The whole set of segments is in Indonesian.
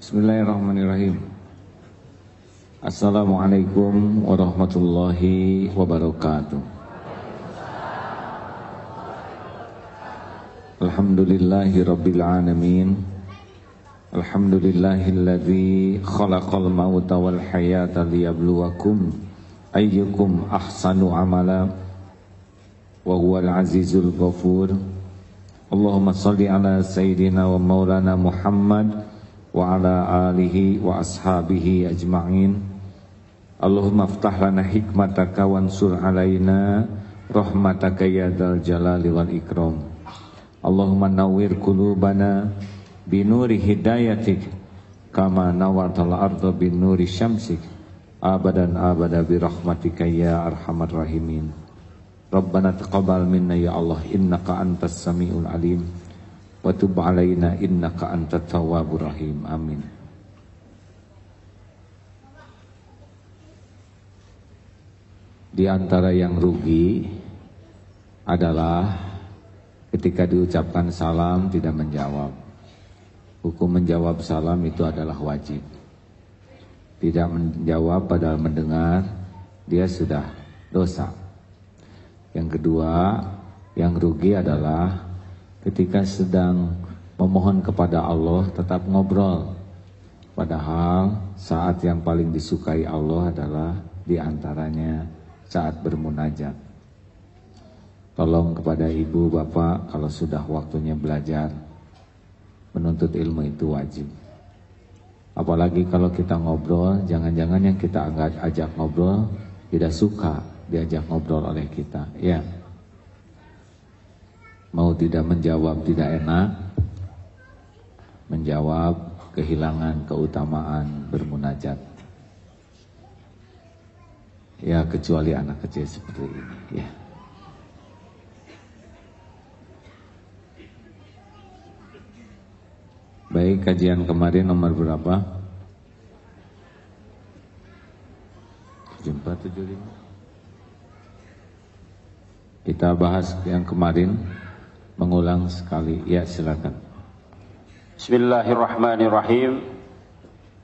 Bismillahirrahmanirrahim. Assalamualaikum warahmatullahi wabarakatuh. Alhamdulillahi rabbil alamin. Alhamdulillahilladzi khalaqal mauta wal hayata liyabluwakum ayyukum ahsanu amala wa huwal azizul ghafur. Allahumma salli ala sayyidina wa maulana Muhammad wa ala alihi wa ashabihi ajma'in. Allahumma aftah lana hikmataka wansur alaina rahmataka ya dzal jalali wal ikram. Allahumma nawwir qulubana binuri hidayatik kama nawartal arda binuri syamsik abadan abada birahmatika ya arhamar rahimin. Rabbana taqabbal minna ya Allah innaka antas samiul alim wa tub alaina innaka antat tawwabur rahim. Amin. Di antara yang rugi adalah ketika diucapkan salam tidak menjawab. Hukum menjawab salam itu adalah wajib. Tidak menjawab padahal mendengar, dia sudah dosa. Yang kedua, yang rugi adalah ketika sedang memohon kepada Allah tetap ngobrol. Padahal saat yang paling disukai Allah adalah diantaranya saat bermunajat. Tolong kepada ibu bapak kalau sudah waktunya belajar, menuntut ilmu itu wajib. Apalagi kalau kita ngobrol, jangan-jangan yang kita ajak ngobrol tidak suka diajak ngobrol oleh kita. Ya. Mau tidak menjawab tidak enak, menjawab kehilangan keutamaan bermunajat. Ya kecuali anak kecil seperti ini. Ya. Baik, kajian kemarin nomor berapa? 7475. Kita bahas yang kemarin. Mengulang sekali, ya silakan. Bismillahirrahmanirrahim.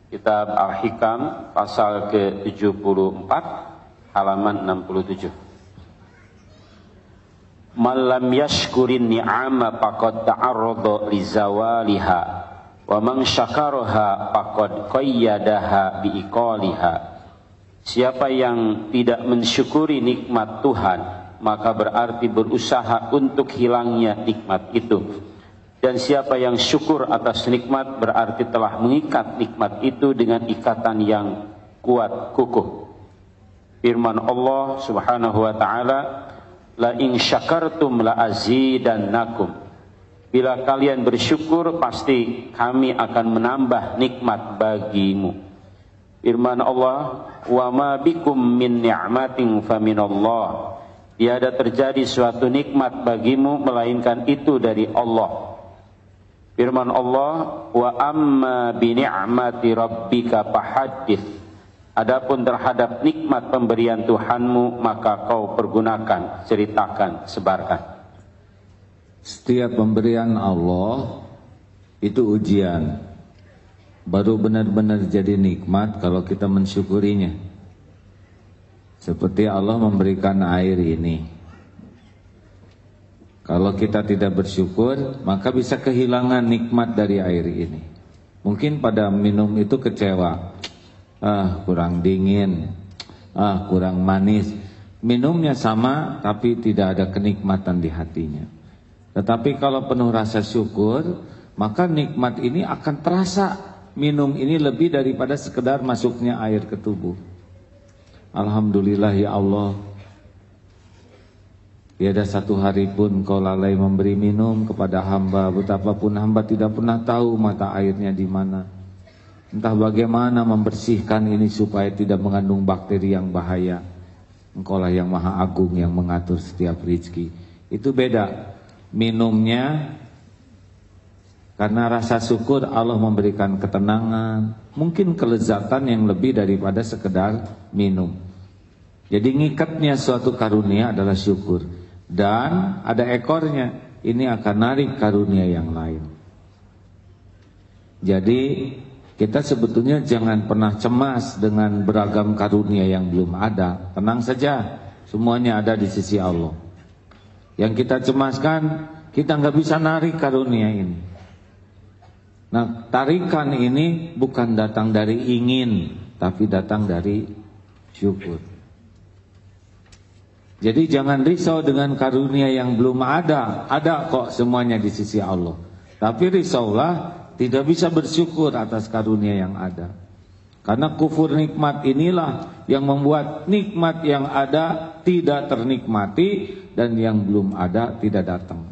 Kitab Al-Hikam pasal ke-74 halaman 67. Man lam yashkurin ni'ama faqad ta'arrada li zawaliha wa man syakaraha faqad qayyadaha bi iqaliha. Siapa yang tidak mensyukuri nikmat Tuhan maka berarti berusaha untuk hilangnya nikmat itu. Dan siapa yang syukur atas nikmat berarti telah mengikat nikmat itu dengan ikatan yang kuat kukuh. Firman Allah Subhanahu wa taala, la in syakartum la azidannakum. Bila kalian bersyukur pasti kami akan menambah nikmat bagimu. Firman Allah, wa ma bikum min ni'matin faminallah. Tiada terjadi suatu nikmat bagimu melainkan itu dari Allah. Firman Allah, wa amma bi ni'mati rabbika fahaddits. Adapun terhadap nikmat pemberian Tuhanmu maka kau pergunakan, ceritakan, sebarkan. Setiap pemberian Allah itu ujian. Baru benar-benar jadi nikmat kalau kita mensyukurinya. Seperti Allah memberikan air ini. Kalau kita tidak bersyukur, maka bisa kehilangan nikmat dari air ini. Mungkin pada minum itu kecewa. Kurang dingin. Kurang manis. Minumnya sama, tapi tidak ada kenikmatan di hatinya. Tetapi kalau penuh rasa syukur, maka nikmat ini akan terasa. Minum ini lebih daripada sekedar masuknya air ke tubuh. Alhamdulillah ya Allah. Tiada satu hari pun kau lalai memberi minum kepada hamba. Betapapun hamba tidak pernah tahu mata airnya di mana. Entah bagaimana membersihkan ini supaya tidak mengandung bakteri yang bahaya. Engkaulah yang maha agung yang mengatur setiap rezeki. Itu beda. Minumnya karena rasa syukur Allah memberikan ketenangan, mungkin kelezatan yang lebih daripada sekedar minum. Jadi ngikatnya suatu karunia adalah syukur. Dan ada ekornya, ini akan narik karunia yang lain. Jadi Kita sebetulnya jangan pernah cemas dengan beragam karunia yang belum ada. Tenang saja, semuanya ada di sisi Allah. Yang kita cemaskan, kita nggak bisa narik karunia ini. Nah, tarikan ini bukan datang dari ingin, tapi datang dari syukur. Jadi jangan risau dengan karunia yang belum ada. Ada kok semuanya di sisi Allah. Tapi risaulah tidak bisa bersyukur atas karunia yang ada. Karena kufur nikmat inilah yang membuat nikmat yang ada tidak ternikmati dan yang belum ada tidak datang.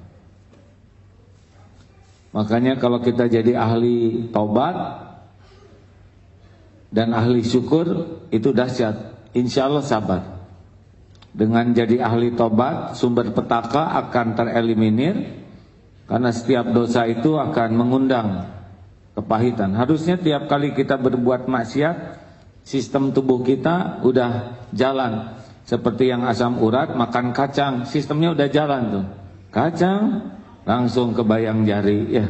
Makanya kalau kita jadi ahli taubat dan ahli syukur itu dahsyat. Insya Allah sabar. Dengan jadi ahli tobat, sumber petaka akan tereliminir. Karena setiap dosa itu akan mengundang kepahitan. Harusnya tiap kali kita berbuat maksiat, sistem tubuh kita udah jalan. Seperti yang asam urat, makan kacang, sistemnya udah jalan tuh. Kacang, langsung kebayang jari ya.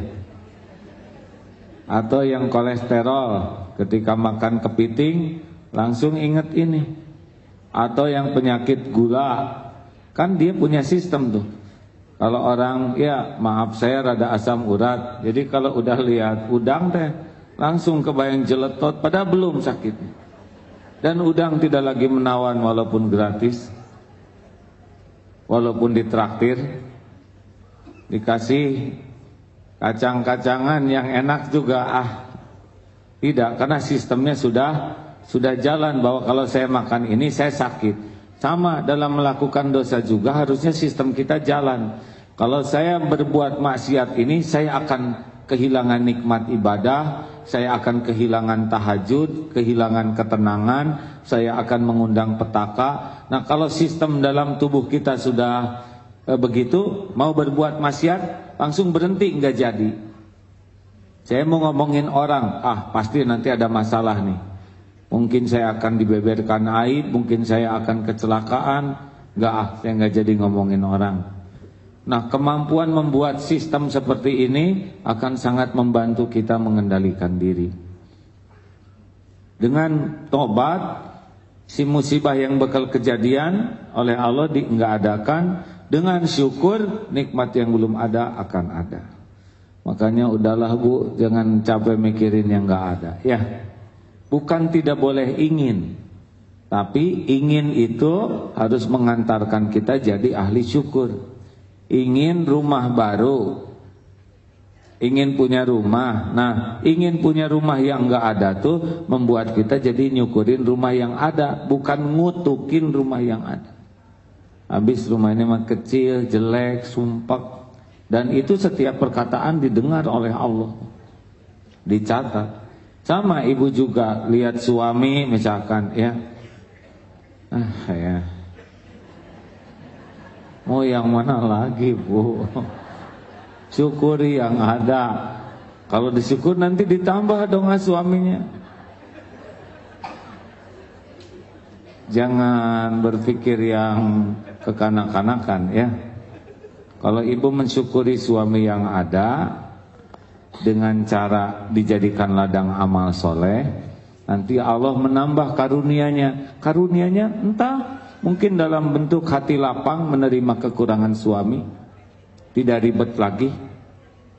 Atau yang kolesterol, ketika makan kepiting, langsung inget ini. Atau yang penyakit gula, kan dia punya sistem tuh. Kalau orang, ya maaf saya rada asam urat, jadi kalau udah lihat udang teh langsung kebayang jeletot, padahal belum sakit. Dan udang tidak lagi menawan walaupun gratis, walaupun ditraktir, dikasih kacang-kacangan yang enak juga tidak, karena sistemnya sudah jalan bahwa kalau saya makan ini saya sakit. Sama dalam melakukan dosa juga harusnya sistem kita jalan. Kalau saya berbuat maksiat ini, saya akan kehilangan nikmat ibadah, saya akan kehilangan tahajud, kehilangan ketenangan, saya akan mengundang petaka. Nah, kalau sistem dalam tubuh kita sudah begitu, mau berbuat maksiat langsung berhenti, nggak jadi. Saya mau ngomongin orang, pasti nanti ada masalah nih. Mungkin saya akan dibeberkan aib, mungkin saya akan kecelakaan. Saya nggak jadi ngomongin orang. Nah, kemampuan membuat sistem seperti ini akan sangat membantu kita mengendalikan diri. Dengan tobat, si musibah yang bakal kejadian oleh Allah nggak adakan. Dengan syukur, nikmat yang belum ada akan ada. Makanya udahlah Bu, jangan capek mikirin yang nggak ada. Ya. Bukan tidak boleh ingin, tapi ingin itu harus mengantarkan kita jadi ahli syukur. Ingin rumah baru, ingin punya rumah. Nah, ingin punya rumah yang enggak ada tuh membuat kita jadi nyukurin rumah yang ada, bukan ngutukin rumah yang ada. Habis rumah ini mah kecil, jelek, sumpek, dan itu setiap perkataan didengar oleh Allah, dicatat. Sama ibu juga lihat suami misalkan ya, mau yang mana lagi Bu? Syukuri yang ada. Kalau disyukur nanti ditambah dong suaminya. Jangan berpikir yang kekanak-kanakan ya. Kalau ibu mensyukuri suami yang ada dengan cara dijadikan ladang amal soleh, nanti Allah menambah karunia-Nya. Karunia-Nya entah mungkin dalam bentuk hati lapang menerima kekurangan suami, tidak ribet lagi.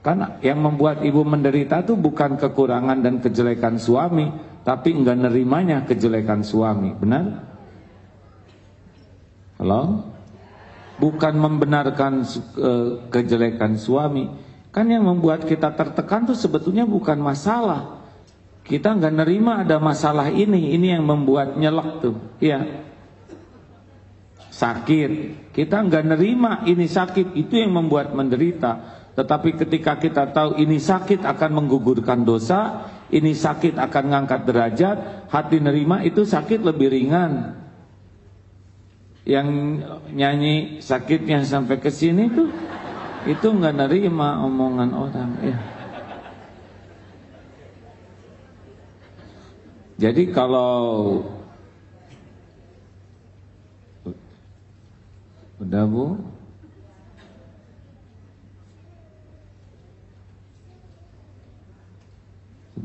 Karena yang membuat ibu menderita itu bukan kekurangan dan kejelekan suami, tapi enggak nerimanya kejelekan suami. Benar? Halo? Bukan membenarkan kejelekan suami. Kan yang membuat kita tertekan tuh sebetulnya bukan masalah. Kita nggak nerima ada masalah ini yang membuat nyelek tuh. Iya. Sakit. Kita nggak nerima ini sakit, itu yang membuat menderita. Tetapi ketika kita tahu ini sakit akan menggugurkan dosa, ini sakit akan ngangkat derajat, hati nerima itu sakit lebih ringan. Yang nyanyi sakitnya sampai ke sini tuh itu nggak nerima omongan orang ya. Jadi kalau udah Bu,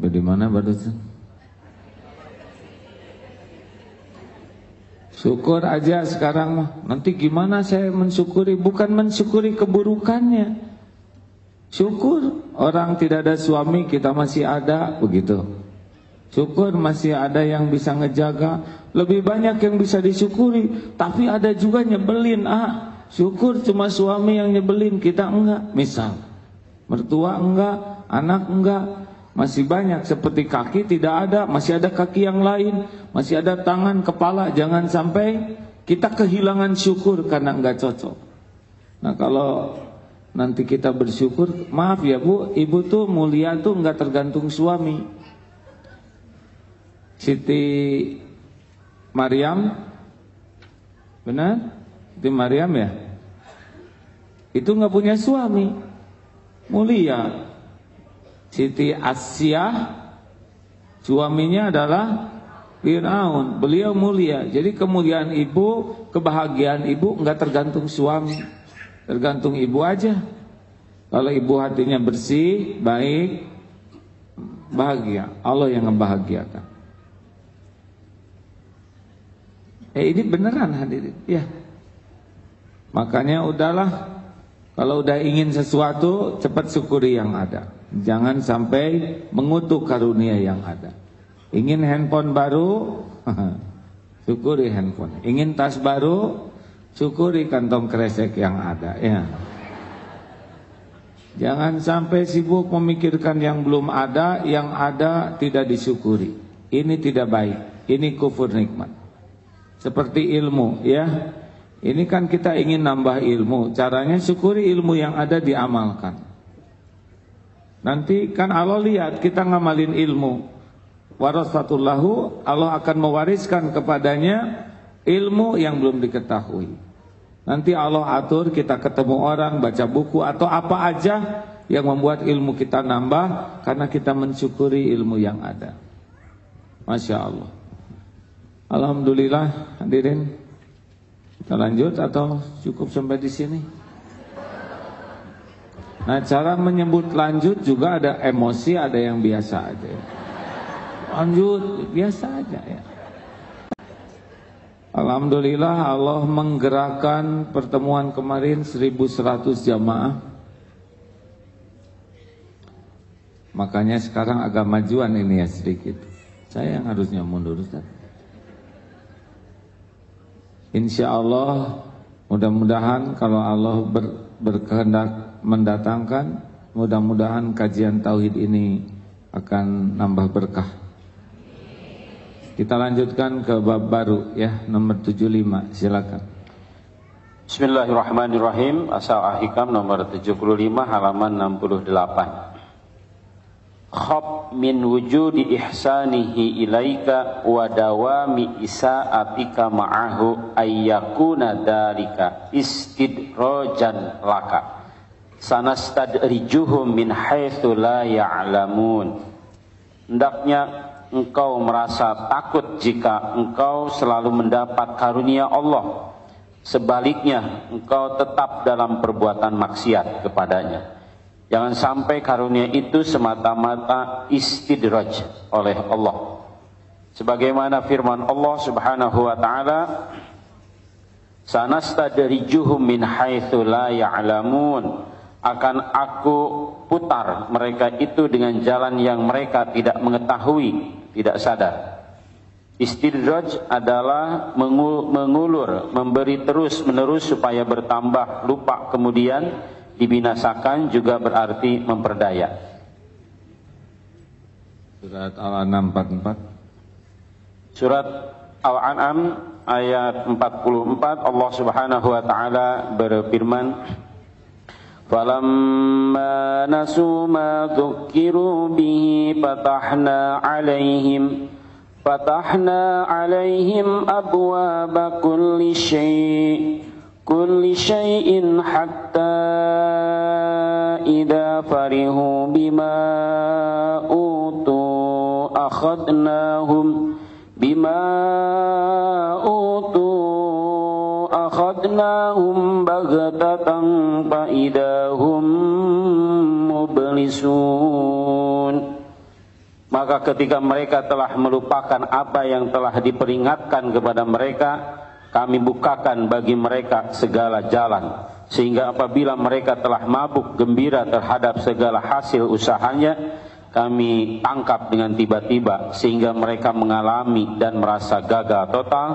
Di mana barusan? Syukur aja sekarang mah. Nanti gimana saya mensyukuri? Bukan mensyukuri keburukannya. Syukur orang tidak ada suami, kita masih ada, begitu. Syukur masih ada yang bisa ngejaga. Lebih banyak yang bisa disyukuri. Tapi ada juga nyebelin. Syukur cuma suami yang nyebelin, kita enggak. Misal, mertua enggak, anak enggak. Masih banyak seperti kaki tidak ada, masih ada kaki yang lain, masih ada tangan, kepala. Jangan sampai kita kehilangan syukur karena enggak cocok. Nah kalau nanti kita bersyukur, maaf ya Bu, ibu tuh mulia tuh enggak tergantung suami. Siti Maryam, benar? Siti Maryam ya? Itu enggak punya suami, mulia. Siti Asyah, suaminya adalah Fir'aun, beliau mulia. Jadi kemuliaan ibu, kebahagiaan ibu enggak tergantung suami, tergantung ibu aja. Kalau ibu hatinya bersih, baik, bahagia, Allah yang membahagiakan. Ini beneran hadirin, ya. Makanya udahlah, kalau udah ingin sesuatu, cepat syukuri yang ada. Jangan sampai mengutuk karunia yang ada. Ingin handphone baru, syukuri handphone. Ingin tas baru, syukuri kantong kresek yang ada. Ya. Jangan sampai sibuk memikirkan yang belum ada, yang ada tidak disyukuri. Ini tidak baik. Ini kufur nikmat. Seperti ilmu, ya. Ini kan kita ingin nambah ilmu. Caranya syukuri ilmu yang ada, diamalkan. Nanti kan Allah lihat kita ngamalin ilmu. Warasatullahu, Allah akan mewariskan kepadanya ilmu yang belum diketahui. Nanti Allah atur kita ketemu orang, baca buku atau apa aja yang membuat ilmu kita nambah karena kita mensyukuri ilmu yang ada. Masya Allah. Alhamdulillah hadirin. Kita lanjut atau cukup sampai di sini? Nah, cara menyebut lanjut juga ada emosi, ada yang biasa aja. Lanjut, biasa aja ya. Alhamdulillah Allah menggerakkan pertemuan kemarin 1100 jamaah. Makanya sekarang agak majuan ini ya sedikit. Saya yang harusnya mundur Ustaz. Insya Allah mudah-mudahan kalau Allah berkehendak mendatangkan, mudah-mudahan kajian tauhid ini akan nambah berkah. Kita lanjutkan ke bab baru ya, nomor 75, silakan. Bismillahirrahmanirrahim. As-Hikam nomor 75 halaman 68. Khab min wujudi ihsanihi ilaika wa dawami isa'atika ma'ahu ayyakuna dalika istidrajan laka sanastadrijuhum min haitsu la ya'lamun. Hendaknya engkau merasa takut jika engkau selalu mendapat karunia Allah. Sebaliknya engkau tetap dalam perbuatan maksiat kepadanya. Jangan sampai karunia itu semata-mata istidraj oleh Allah. Sebagaimana firman Allah Subhanahu wa taala, sanastadrijuhum min haitsu la ya'lamun. Akan aku putar mereka itu dengan jalan yang mereka tidak mengetahui, tidak sadar. Istidraj adalah mengulur, memberi terus menerus supaya bertambah, lupa kemudian dibinasakan, juga berarti memperdaya. Surat Al-An'am 44. Surat Al-An'am ayat 44, Allah Subhanahu wa taala berfirman, "Falamma nasu ma dzukkiru bihi fatahna 'alaihim abwaaba kulli syai'in hatta idza farihu bima utu akhadnahum baghtatan fa idahum mublisun. Maka maka ketika mereka telah melupakan apa yang telah diperingatkan kepada mereka, kami bukakan bagi mereka segala jalan, sehingga apabila mereka telah mabuk gembira terhadap segala hasil usahanya, kami tangkap dengan tiba-tiba sehingga mereka mengalami dan merasa gagal total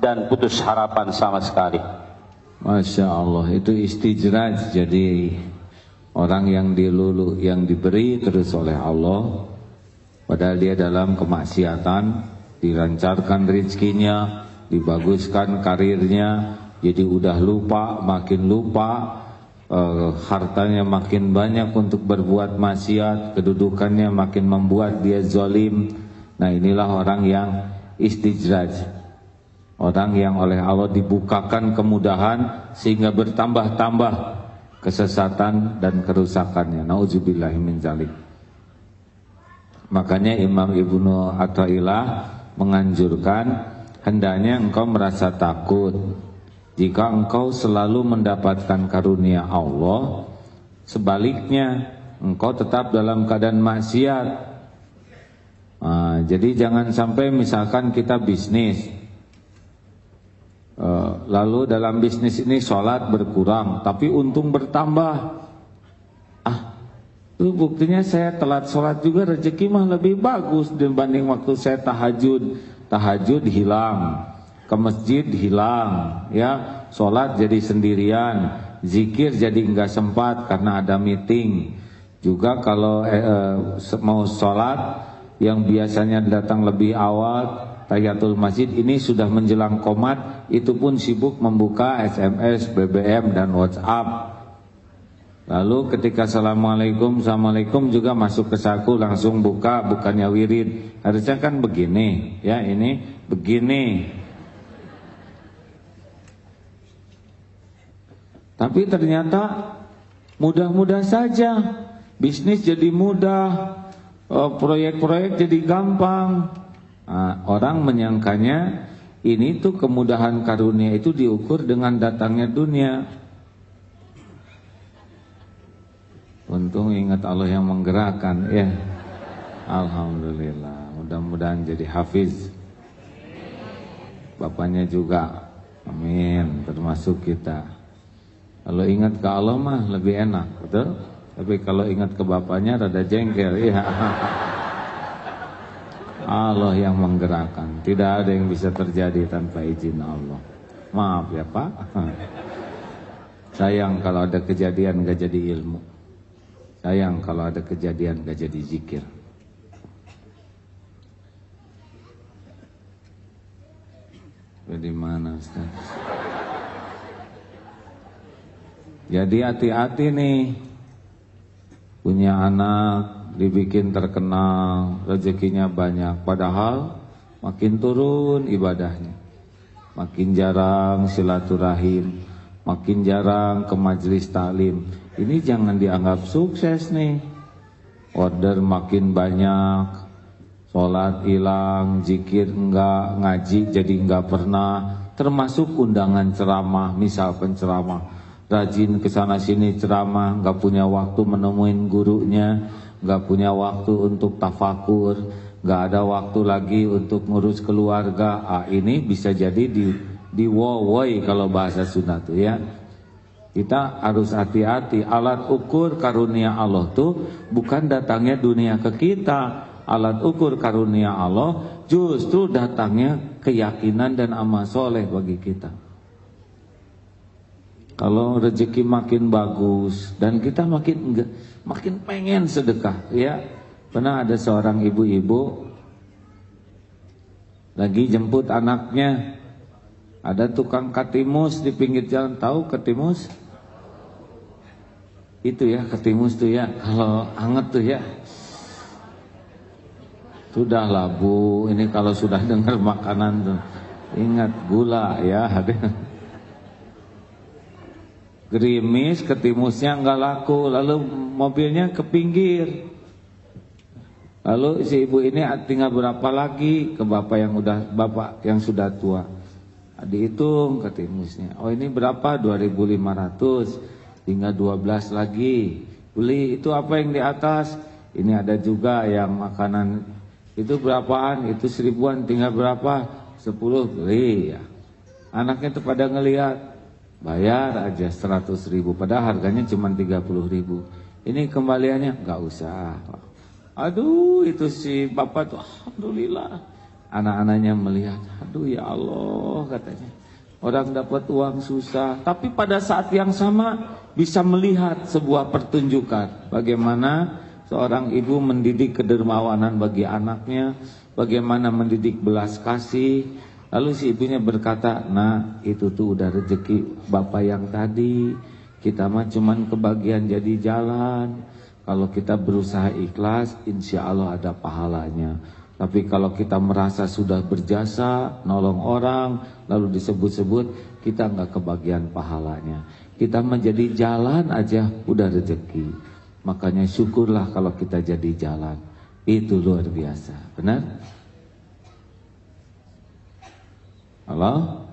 dan putus harapan sama sekali. Masya Allah, itu istijraj. Jadi orang yang dilulu, yang diberi terus oleh Allah, padahal dia dalam kemaksiatan, dilancarkan rezekinya, dibaguskan karirnya, jadi udah lupa, makin lupa, hartanya makin banyak untuk berbuat maksiat, kedudukannya makin membuat dia zalim. Nah, inilah orang yang istijraj, orang yang oleh Allah dibukakan kemudahan sehingga bertambah-tambah kesesatan dan kerusakannya. Nauzubillahi min dzalik. Makanya Imam Ibnu Athaillah menganjurkan, hendaknya engkau merasa takut jika engkau selalu mendapatkan karunia Allah, sebaliknya engkau tetap dalam keadaan maksiat. Jadi jangan sampai misalkan kita bisnis, lalu dalam bisnis ini sholat berkurang tapi untung bertambah. Itu buktinya saya telat sholat juga, rezeki mah lebih bagus dibanding waktu saya tahajud hilang, ke masjid hilang, ya, sholat jadi sendirian, zikir jadi enggak sempat karena ada meeting. Juga kalau mau sholat yang biasanya datang lebih awal, tahiyatul masjid, ini sudah menjelang qomat, itu pun sibuk membuka SMS, BBM dan WhatsApp. Lalu ketika assalamualaikum juga masuk ke saku langsung buka, bukannya wirid. Harusnya kan begini, ya, ini begini. Tapi ternyata mudah-mudah saja, bisnis jadi mudah, proyek-proyek jadi gampang. Orang menyangkanya ini tuh kemudahan karunia itu diukur dengan datangnya dunia. Untung ingat Allah yang menggerakkan, ya. Alhamdulillah, mudah-mudahan jadi hafiz. Bapaknya juga, amin, termasuk kita. Kalau ingat ke Allah mah lebih enak, betul? Tapi kalau ingat ke bapaknya rada jengkel, ya. Allah yang menggerakkan, tidak ada yang bisa terjadi tanpa izin Allah. Maaf ya Pak. Sayang kalau ada kejadian gak jadi ilmu. Sayang kalau ada kejadian gak jadi zikir. Di mana Ustaz? Jadi hati-hati nih, punya anak dibikin terkenal, rezekinya banyak, padahal makin turun ibadahnya, makin jarang silaturahim, makin jarang ke majelis taklim. Ini jangan dianggap sukses nih. Order makin banyak, sholat hilang, zikir enggak, ngaji jadi enggak pernah, termasuk undangan ceramah, misal penceramah, rajin kesana sini ceramah, enggak punya waktu menemuin gurunya, enggak punya waktu untuk tafakur, enggak ada waktu lagi untuk ngurus keluarga. Ini bisa jadi di wowoi kalau bahasa Sunda tuh, ya. Kita harus hati-hati. Alat ukur karunia Allah tuh bukan datangnya dunia ke kita. Alat ukur karunia Allah justru datangnya keyakinan dan amal soleh bagi kita. Kalau rezeki makin bagus dan kita makin pengen sedekah, ya. Pernah ada seorang ibu-ibu lagi jemput anaknya, ada tukang katimus di pinggir jalan. Tahu katimus? Itu ya, katimus tuh ya, kalau anget tuh ya. Sudahlah Bu, ini kalau sudah dengar makanan tuh ingat gula ya. Gerimis, ketimusnya enggak laku, lalu mobilnya ke pinggir. Lalu si ibu ini tinggal berapa lagi ke bapak yang sudah tua. Dihitung ketimusnya. Oh ini berapa? 2.500. Tinggal 12 lagi. Beli itu apa yang di atas? Ini ada juga yang makanan Itu berapaan? Itu 1000-an, tinggal berapa? 10, beli ya. Anaknya tuh pada ngelihat, bayar aja 100.000, padahal harganya cuma 30.000. Ini kembaliannya nggak usah. Aduh, itu si bapak tuh alhamdulillah. Anak-anaknya melihat, aduh ya Allah katanya. Orang dapat uang susah, tapi pada saat yang sama bisa melihat sebuah pertunjukan bagaimana seorang ibu mendidik kedermawanan bagi anaknya, bagaimana mendidik belas kasih. Lalu si ibunya berkata, nah itu tuh udah rezeki bapak yang tadi, kita mah cuman kebagian jadi jalan. Kalau kita berusaha ikhlas, insya Allah ada pahalanya. Tapi kalau kita merasa sudah berjasa, nolong orang, lalu disebut-sebut, kita nggak kebagian pahalanya. Kita menjadi jalan aja udah rezeki. Makanya syukurlah kalau kita jadi jalan. Itu luar biasa. Benar? Halo?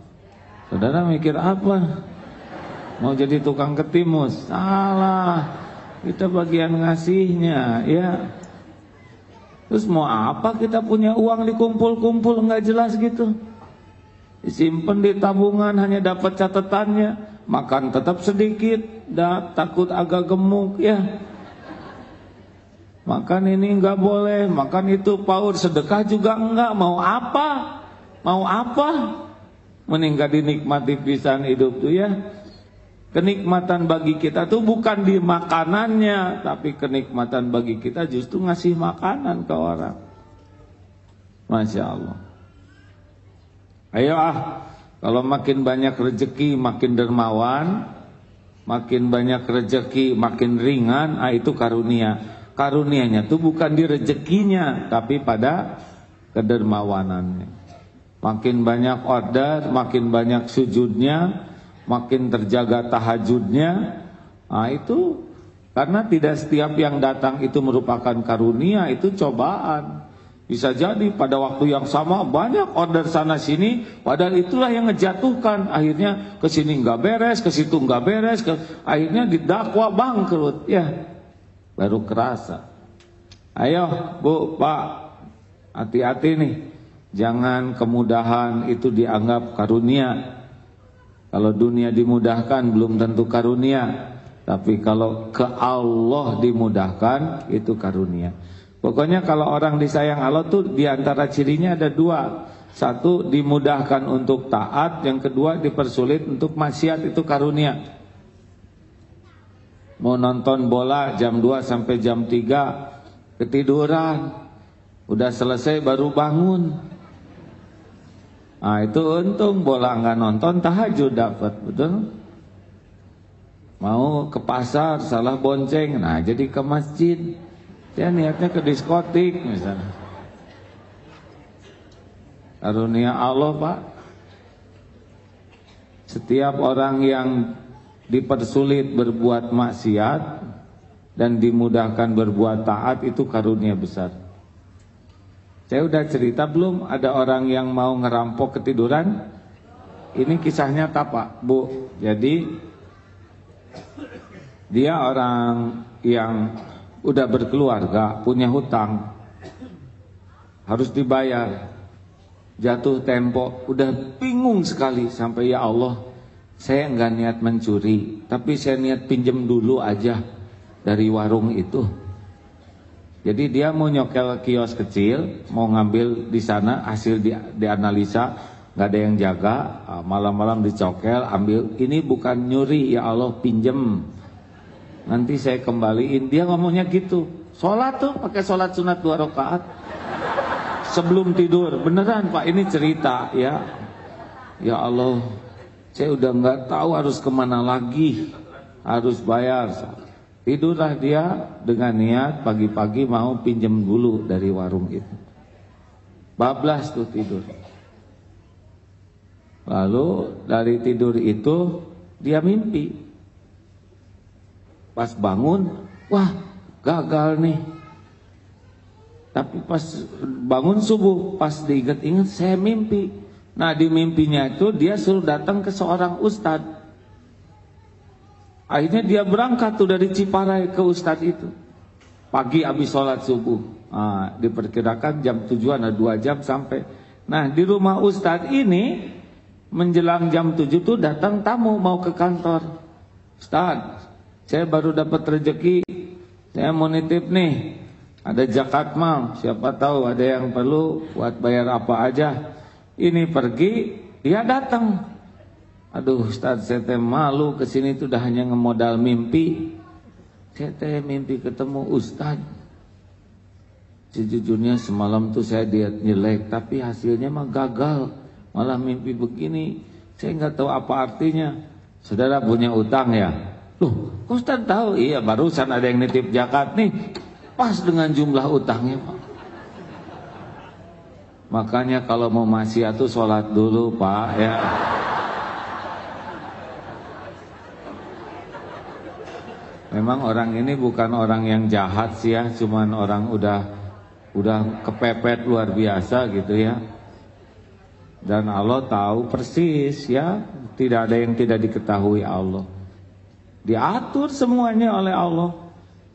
Saudara mikir apa? Mau jadi tukang ketimus? Salah. Kita bagian ngasihnya, ya. Terus mau apa kita punya uang dikumpul-kumpul nggak jelas gitu. Disimpan di tabungan hanya dapat catatannya, makan tetap sedikit, takut agak gemuk ya. Makan ini nggak boleh, makan itu paur, sedekah juga enggak. Mau apa? Mau apa? Mending gak dinikmati pisan hidup tuh ya. Kenikmatan bagi kita tuh bukan di makanannya, tapi kenikmatan bagi kita justru ngasih makanan ke orang. Masya Allah. Ayo kalau makin banyak rezeki makin dermawan, makin banyak rezeki makin ringan, itu karunia. Karunianya tuh bukan di rezekinya, tapi pada kedermawanannya. Makin banyak order, makin banyak sujudnya, makin terjaga tahajudnya. Itu karena tidak setiap yang datang itu merupakan karunia, itu cobaan. Bisa jadi pada waktu yang sama banyak order sana sini, padahal itulah yang ngejatuhkan. Akhirnya ke sini nggak beres, ke situ nggak beres, akhirnya didakwa bangkrut ya. Baru kerasa. Ayo Bu, Pak, hati-hati nih. Jangan kemudahan itu dianggap karunia. Kalau dunia dimudahkan belum tentu karunia, tapi kalau ke Allah dimudahkan itu karunia. Pokoknya kalau orang disayang Allah tuh diantara cirinya ada dua. Satu dimudahkan untuk taat, yang kedua dipersulit untuk maksiat, itu karunia. Mau nonton bola jam 2 sampai jam 3 ketiduran, udah selesai baru bangun. Itu untung bola nggak nonton, tahajud dapat, betul? Mau ke pasar salah bonceng, nah jadi ke masjid. Dia niatnya ke diskotik misalnya. Karunia Allah, Pak. Setiap orang yang dipersulit berbuat maksiat dan dimudahkan berbuat taat itu karunia besar. Saya udah cerita belum ada orang yang mau ngerampok ketiduran? Ini kisahnya nyata Pak, Bu. Jadi dia orang yang udah berkeluarga, punya hutang, harus dibayar. Jatuh tempo, udah bingung sekali sampai ya Allah, saya nggak niat mencuri, tapi saya niat pinjem dulu aja dari warung itu. Jadi dia mau nyokel kios kecil, mau ngambil di sana, hasil dianalisa, nggak ada yang jaga, malam-malam dicokel, ambil. Ini bukan nyuri, ya Allah pinjem, nanti saya kembaliin. Dia ngomongnya gitu. Sholat tuh pakai sholat sunat 2 rakaat sebelum tidur, beneran Pak, ini cerita ya. Ya Allah, saya udah nggak tahu harus kemana lagi, harus bayar. Tidurlah dia dengan niat pagi-pagi mau pinjem dulu dari warung itu. Bablas tuh tidur. Lalu dari tidur itu dia mimpi. Pas bangun, wah gagal nih. Tapi pas bangun subuh, pas diingat-ingat saya mimpi. Nah di mimpinya itu dia suruh datang ke seorang ustadz. Akhirnya dia berangkat tuh dari Ciparai ke ustadz itu. pagi habis sholat subuh. Diperkirakan jam 7 ada 2 jam sampai. Nah di rumah Ustadz ini menjelang jam 7 tuh datang tamu mau ke kantor. Ustadz, saya baru dapat rezeki, saya mau nitip nih, ada zakat mal, siapa tahu ada yang perlu buat bayar apa aja. Ini pergi, dia datang. Aduh Ustadz, saya teh malu kesini tuh udah hanya ngemodal mimpi. Saya teh mimpi ketemu Ustadz. Sejujurnya semalam tuh saya diet jelek, tapi hasilnya mah gagal. Malah mimpi begini, saya nggak tahu apa artinya. Saudara punya utang ya? Loh, Ustaz tahu? Iya, barusan ada yang nitip zakat nih, pas dengan jumlah utangnya Pak. Makanya kalau mau maksiat tuh sholat dulu Pak ya. Memang orang ini bukan orang yang jahat sih ya, cuman orang udah kepepet luar biasa gitu ya. Dan Allah tahu persis ya, tidak ada yang tidak diketahui Allah. Diatur semuanya oleh Allah.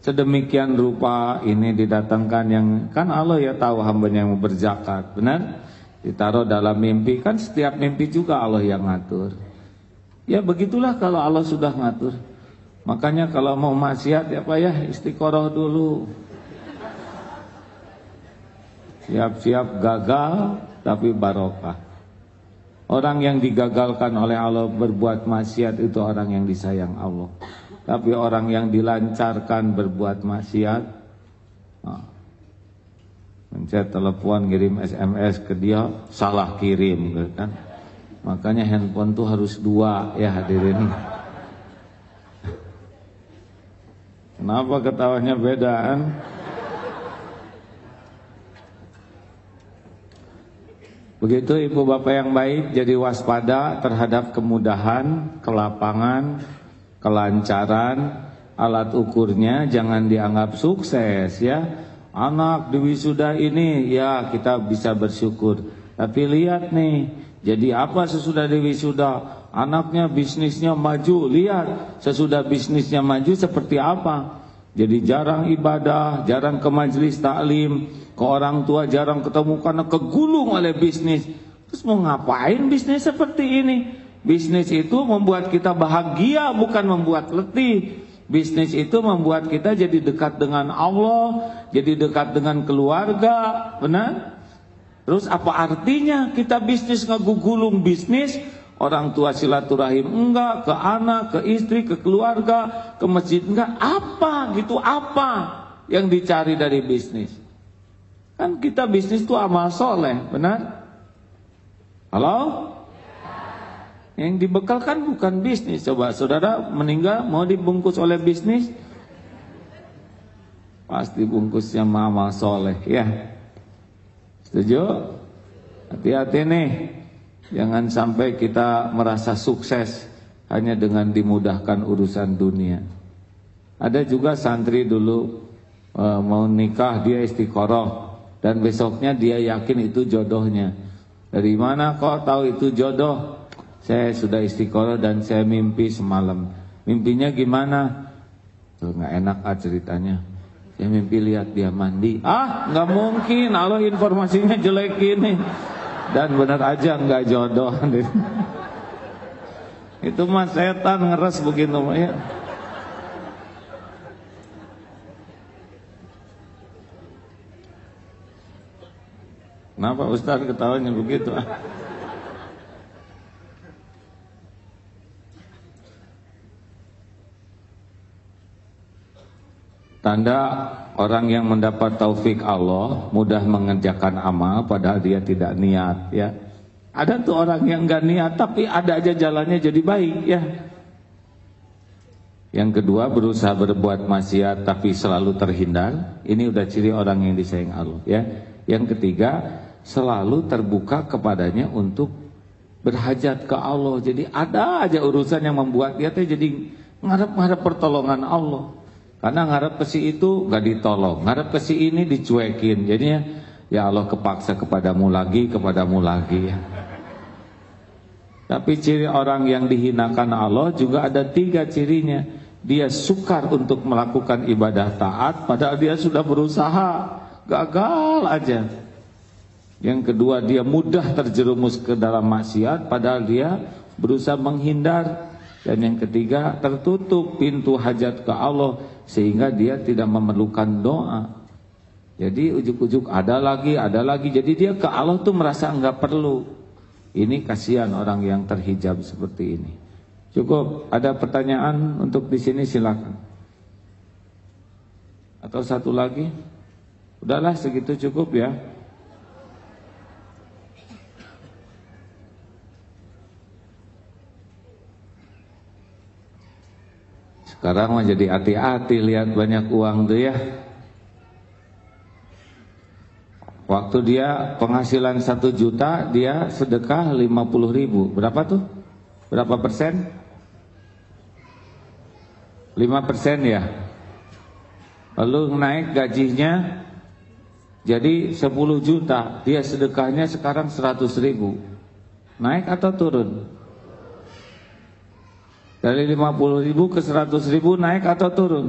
Sedemikian rupa ini didatangkan yang, kan Allah ya tahu hambanya yang mau berzakat, benar? Ditaruh dalam mimpi, kan setiap mimpi juga Allah yang ngatur. Ya begitulah kalau Allah sudah ngatur. Makanya kalau mau maksiat ya Pak ya, istiqoroh dulu. Siap-siap gagal tapi barokah. Orang yang digagalkan oleh Allah berbuat maksiat itu orang yang disayang Allah. Tapi orang yang dilancarkan berbuat maksiat, mencet telepon, kirim SMS ke dia, salah kirim gitu kan. Makanya handphone tuh harus 2 ya hadirin. Kenapa ketawanya bedaan? Begitu ibu bapak yang baik, jadi waspada terhadap kemudahan, kelapangan, kelancaran, alat ukurnya jangan dianggap sukses ya. Anak di wisuda ini ya kita bisa bersyukur. Tapi lihat nih, jadi apa sesudah di wisuda? Anaknya bisnisnya maju, lihat sesudah bisnisnya maju seperti apa. Jadi jarang ibadah, jarang ke majelis taklim, ke orang tua jarang ketemu karena kegulung oleh bisnis. Terus mau ngapain bisnis seperti ini? Bisnis itu membuat kita bahagia, bukan membuat letih. Bisnis itu membuat kita jadi dekat dengan Allah, jadi dekat dengan keluarga, benar? Terus apa artinya kita bisnis ngegulung bisnis? Orang tua silaturahim enggak, ke anak, ke istri, ke keluarga, ke masjid enggak. Apa gitu, apa yang dicari dari bisnis? Kan kita bisnis itu amal soleh, benar? Halo? Yang dibekalkan bukan bisnis. Coba saudara meninggal mau dibungkus oleh bisnis? Pasti bungkusnya amal soleh ya. Setuju? Hati-hati nih. Jangan sampai kita merasa sukses hanya dengan dimudahkan urusan dunia. Ada juga santri dulu mau nikah, dia istiqoroh, dan besoknya dia yakin itu jodohnya. Dari mana kok tahu itu jodoh? Saya sudah istiqoroh dan saya mimpi semalam. Mimpinya gimana? Tuh nggak enak ceritanya. Saya mimpi lihat dia mandi. Nggak mungkin, Allah informasinya jelek ini. Dan benar aja nggak jodoh. Itu mah setan ngeres begitu ya. Kenapa Ustaz ketawanya begitu? Tanda orang yang mendapat taufik Allah mudah mengerjakan amal padahal dia tidak niat ya. Ada tuh orang yang gak niat tapi ada aja jalannya jadi baik ya. Yang kedua, berusaha berbuat maksiat tapi selalu terhindar. Ini udah ciri orang yang disayang Allah ya. Yang ketiga, selalu terbuka kepadanya untuk berhajat ke Allah. Jadi ada aja urusan yang membuat dia jadi ngarep-ngarep pertolongan Allah. Karena ngarep ke si itu gak ditolong, ngarep ke si ini dicuekin. Jadinya ya Allah kepaksa kepadamu lagi ya. Tapi ciri orang yang dihinakan Allah juga ada 3 cirinya. dia sukar untuk melakukan ibadah taat, padahal dia sudah berusaha, gagal aja. Yang kedua, dia mudah terjerumus ke dalam maksiat, padahal dia berusaha menghindar. Dan yang ketiga, tertutup pintu hajat ke Allah sehingga dia tidak memerlukan doa. Jadi ujuk-ujuk ada lagi, jadi dia ke Allah tuh merasa enggak perlu. Ini kasihan orang yang terhijab seperti ini. Cukup, ada pertanyaan untuk di sini silakan. Atau satu lagi? Udahlah segitu cukup ya. Sekarang mah jadi hati-hati lihat banyak uang tuh ya. Waktu dia penghasilan 1 juta, dia sedekah 50.000. Berapa tuh? Berapa persen? 5% ya. Lalu naik gajinya jadi 10 juta, dia sedekahnya sekarang 100.000. Naik atau turun? Dari 50.000 ke 100.000 naik atau turun?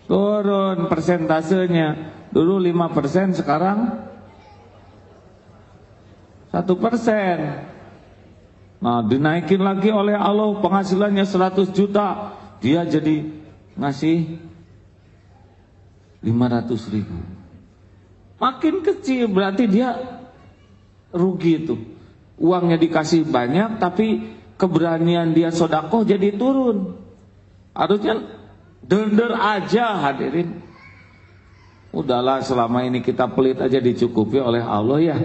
Turun persentasenya. Dulu 5%, sekarang 1%. Nah, dinaikin lagi oleh Allah, penghasilannya 100 juta, dia jadi ngasih 500.000. Makin kecil berarti dia rugi itu. Uangnya dikasih banyak, tapi keberanian dia sodakoh jadi turun. Harusnya dender aja hadirin. Udahlah, selama ini kita pelit aja dicukupi oleh Allah ya.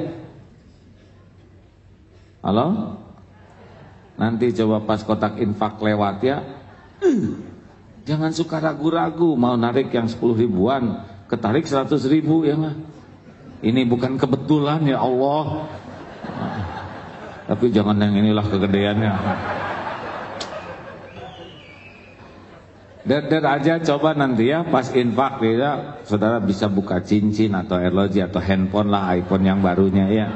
Halo? Nanti coba pas kotak infak lewat ya, jangan suka ragu-ragu mau narik yang 10 ribuan, ketarik 100.000 ya nggak? Ini bukan kebetulan ya Allah. Tapi jangan yang inilah kegedeannya. Der aja coba nanti ya pas infak ya, saudara bisa buka cincin atau arloji atau handphone lah, iPhone yang barunya ya.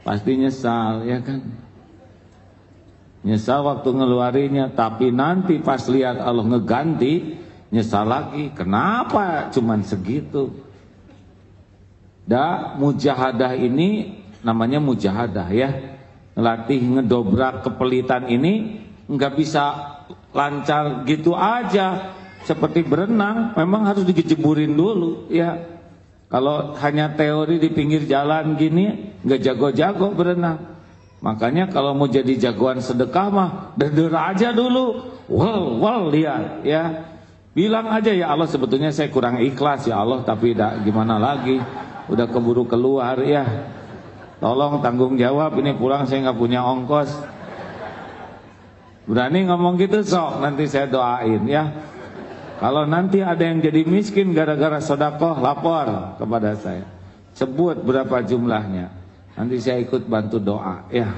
Pasti nyesal ya kan. Nyesal waktu ngeluarinya, tapi nanti pas lihat Allah ngeganti, nyesal lagi. Kenapa cuman segitu? Mujahadah ini namanya mujahadah ya. Ngelatih ngedobrak kepelitan ini nggak bisa lancar gitu aja. Seperti berenang, memang harus dijeburin dulu ya. Kalau hanya teori di pinggir jalan gini, nggak jago-jago berenang. Makanya kalau mau jadi jagoan sedekah mah deder aja dulu. Wal lihat ya. Bilang aja, ya Allah sebetulnya saya kurang ikhlas ya Allah, tapi gimana lagi, udah keburu keluar ya. Tolong tanggung jawab, ini pulang saya nggak punya ongkos. Berani ngomong gitu sok, nanti saya doain ya. Kalau nanti ada yang jadi miskin gara-gara sedekah, lapor kepada saya. Sebut berapa jumlahnya. Nanti saya ikut bantu doa ya.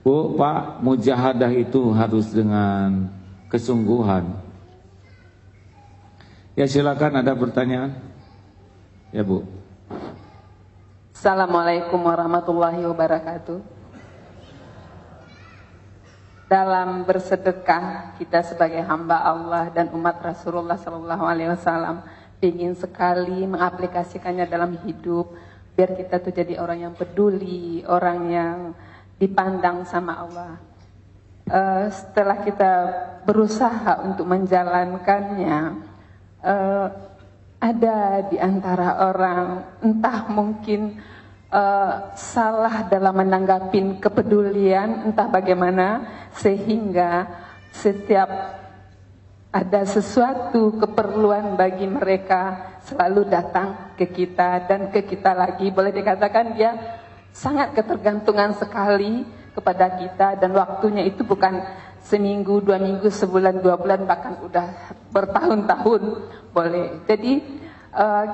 Bu, Pak, mujahadah itu harus dengan kesungguhan. Ya silakan, ada pertanyaan? Ya Bu. Assalamualaikum warahmatullahi wabarakatuh. Dalam bersedekah, kita sebagai hamba Allah dan umat Rasulullah SAW ingin sekali mengaplikasikannya dalam hidup, biar kita tuh jadi orang yang peduli, orang yang dipandang sama Allah. Setelah kita berusaha untuk menjalankannya, ada di antara orang entah mungkin salah dalam menanggapi kepedulian, entah bagaimana, sehingga setiap ada sesuatu keperluan bagi mereka selalu datang ke kita dan ke kita lagi. Boleh dikatakan dia sangat ketergantungan sekali kepada kita, dan waktunya itu bukan seminggu, 2 minggu, sebulan, 2 bulan, bahkan udah bertahun-tahun boleh. Jadi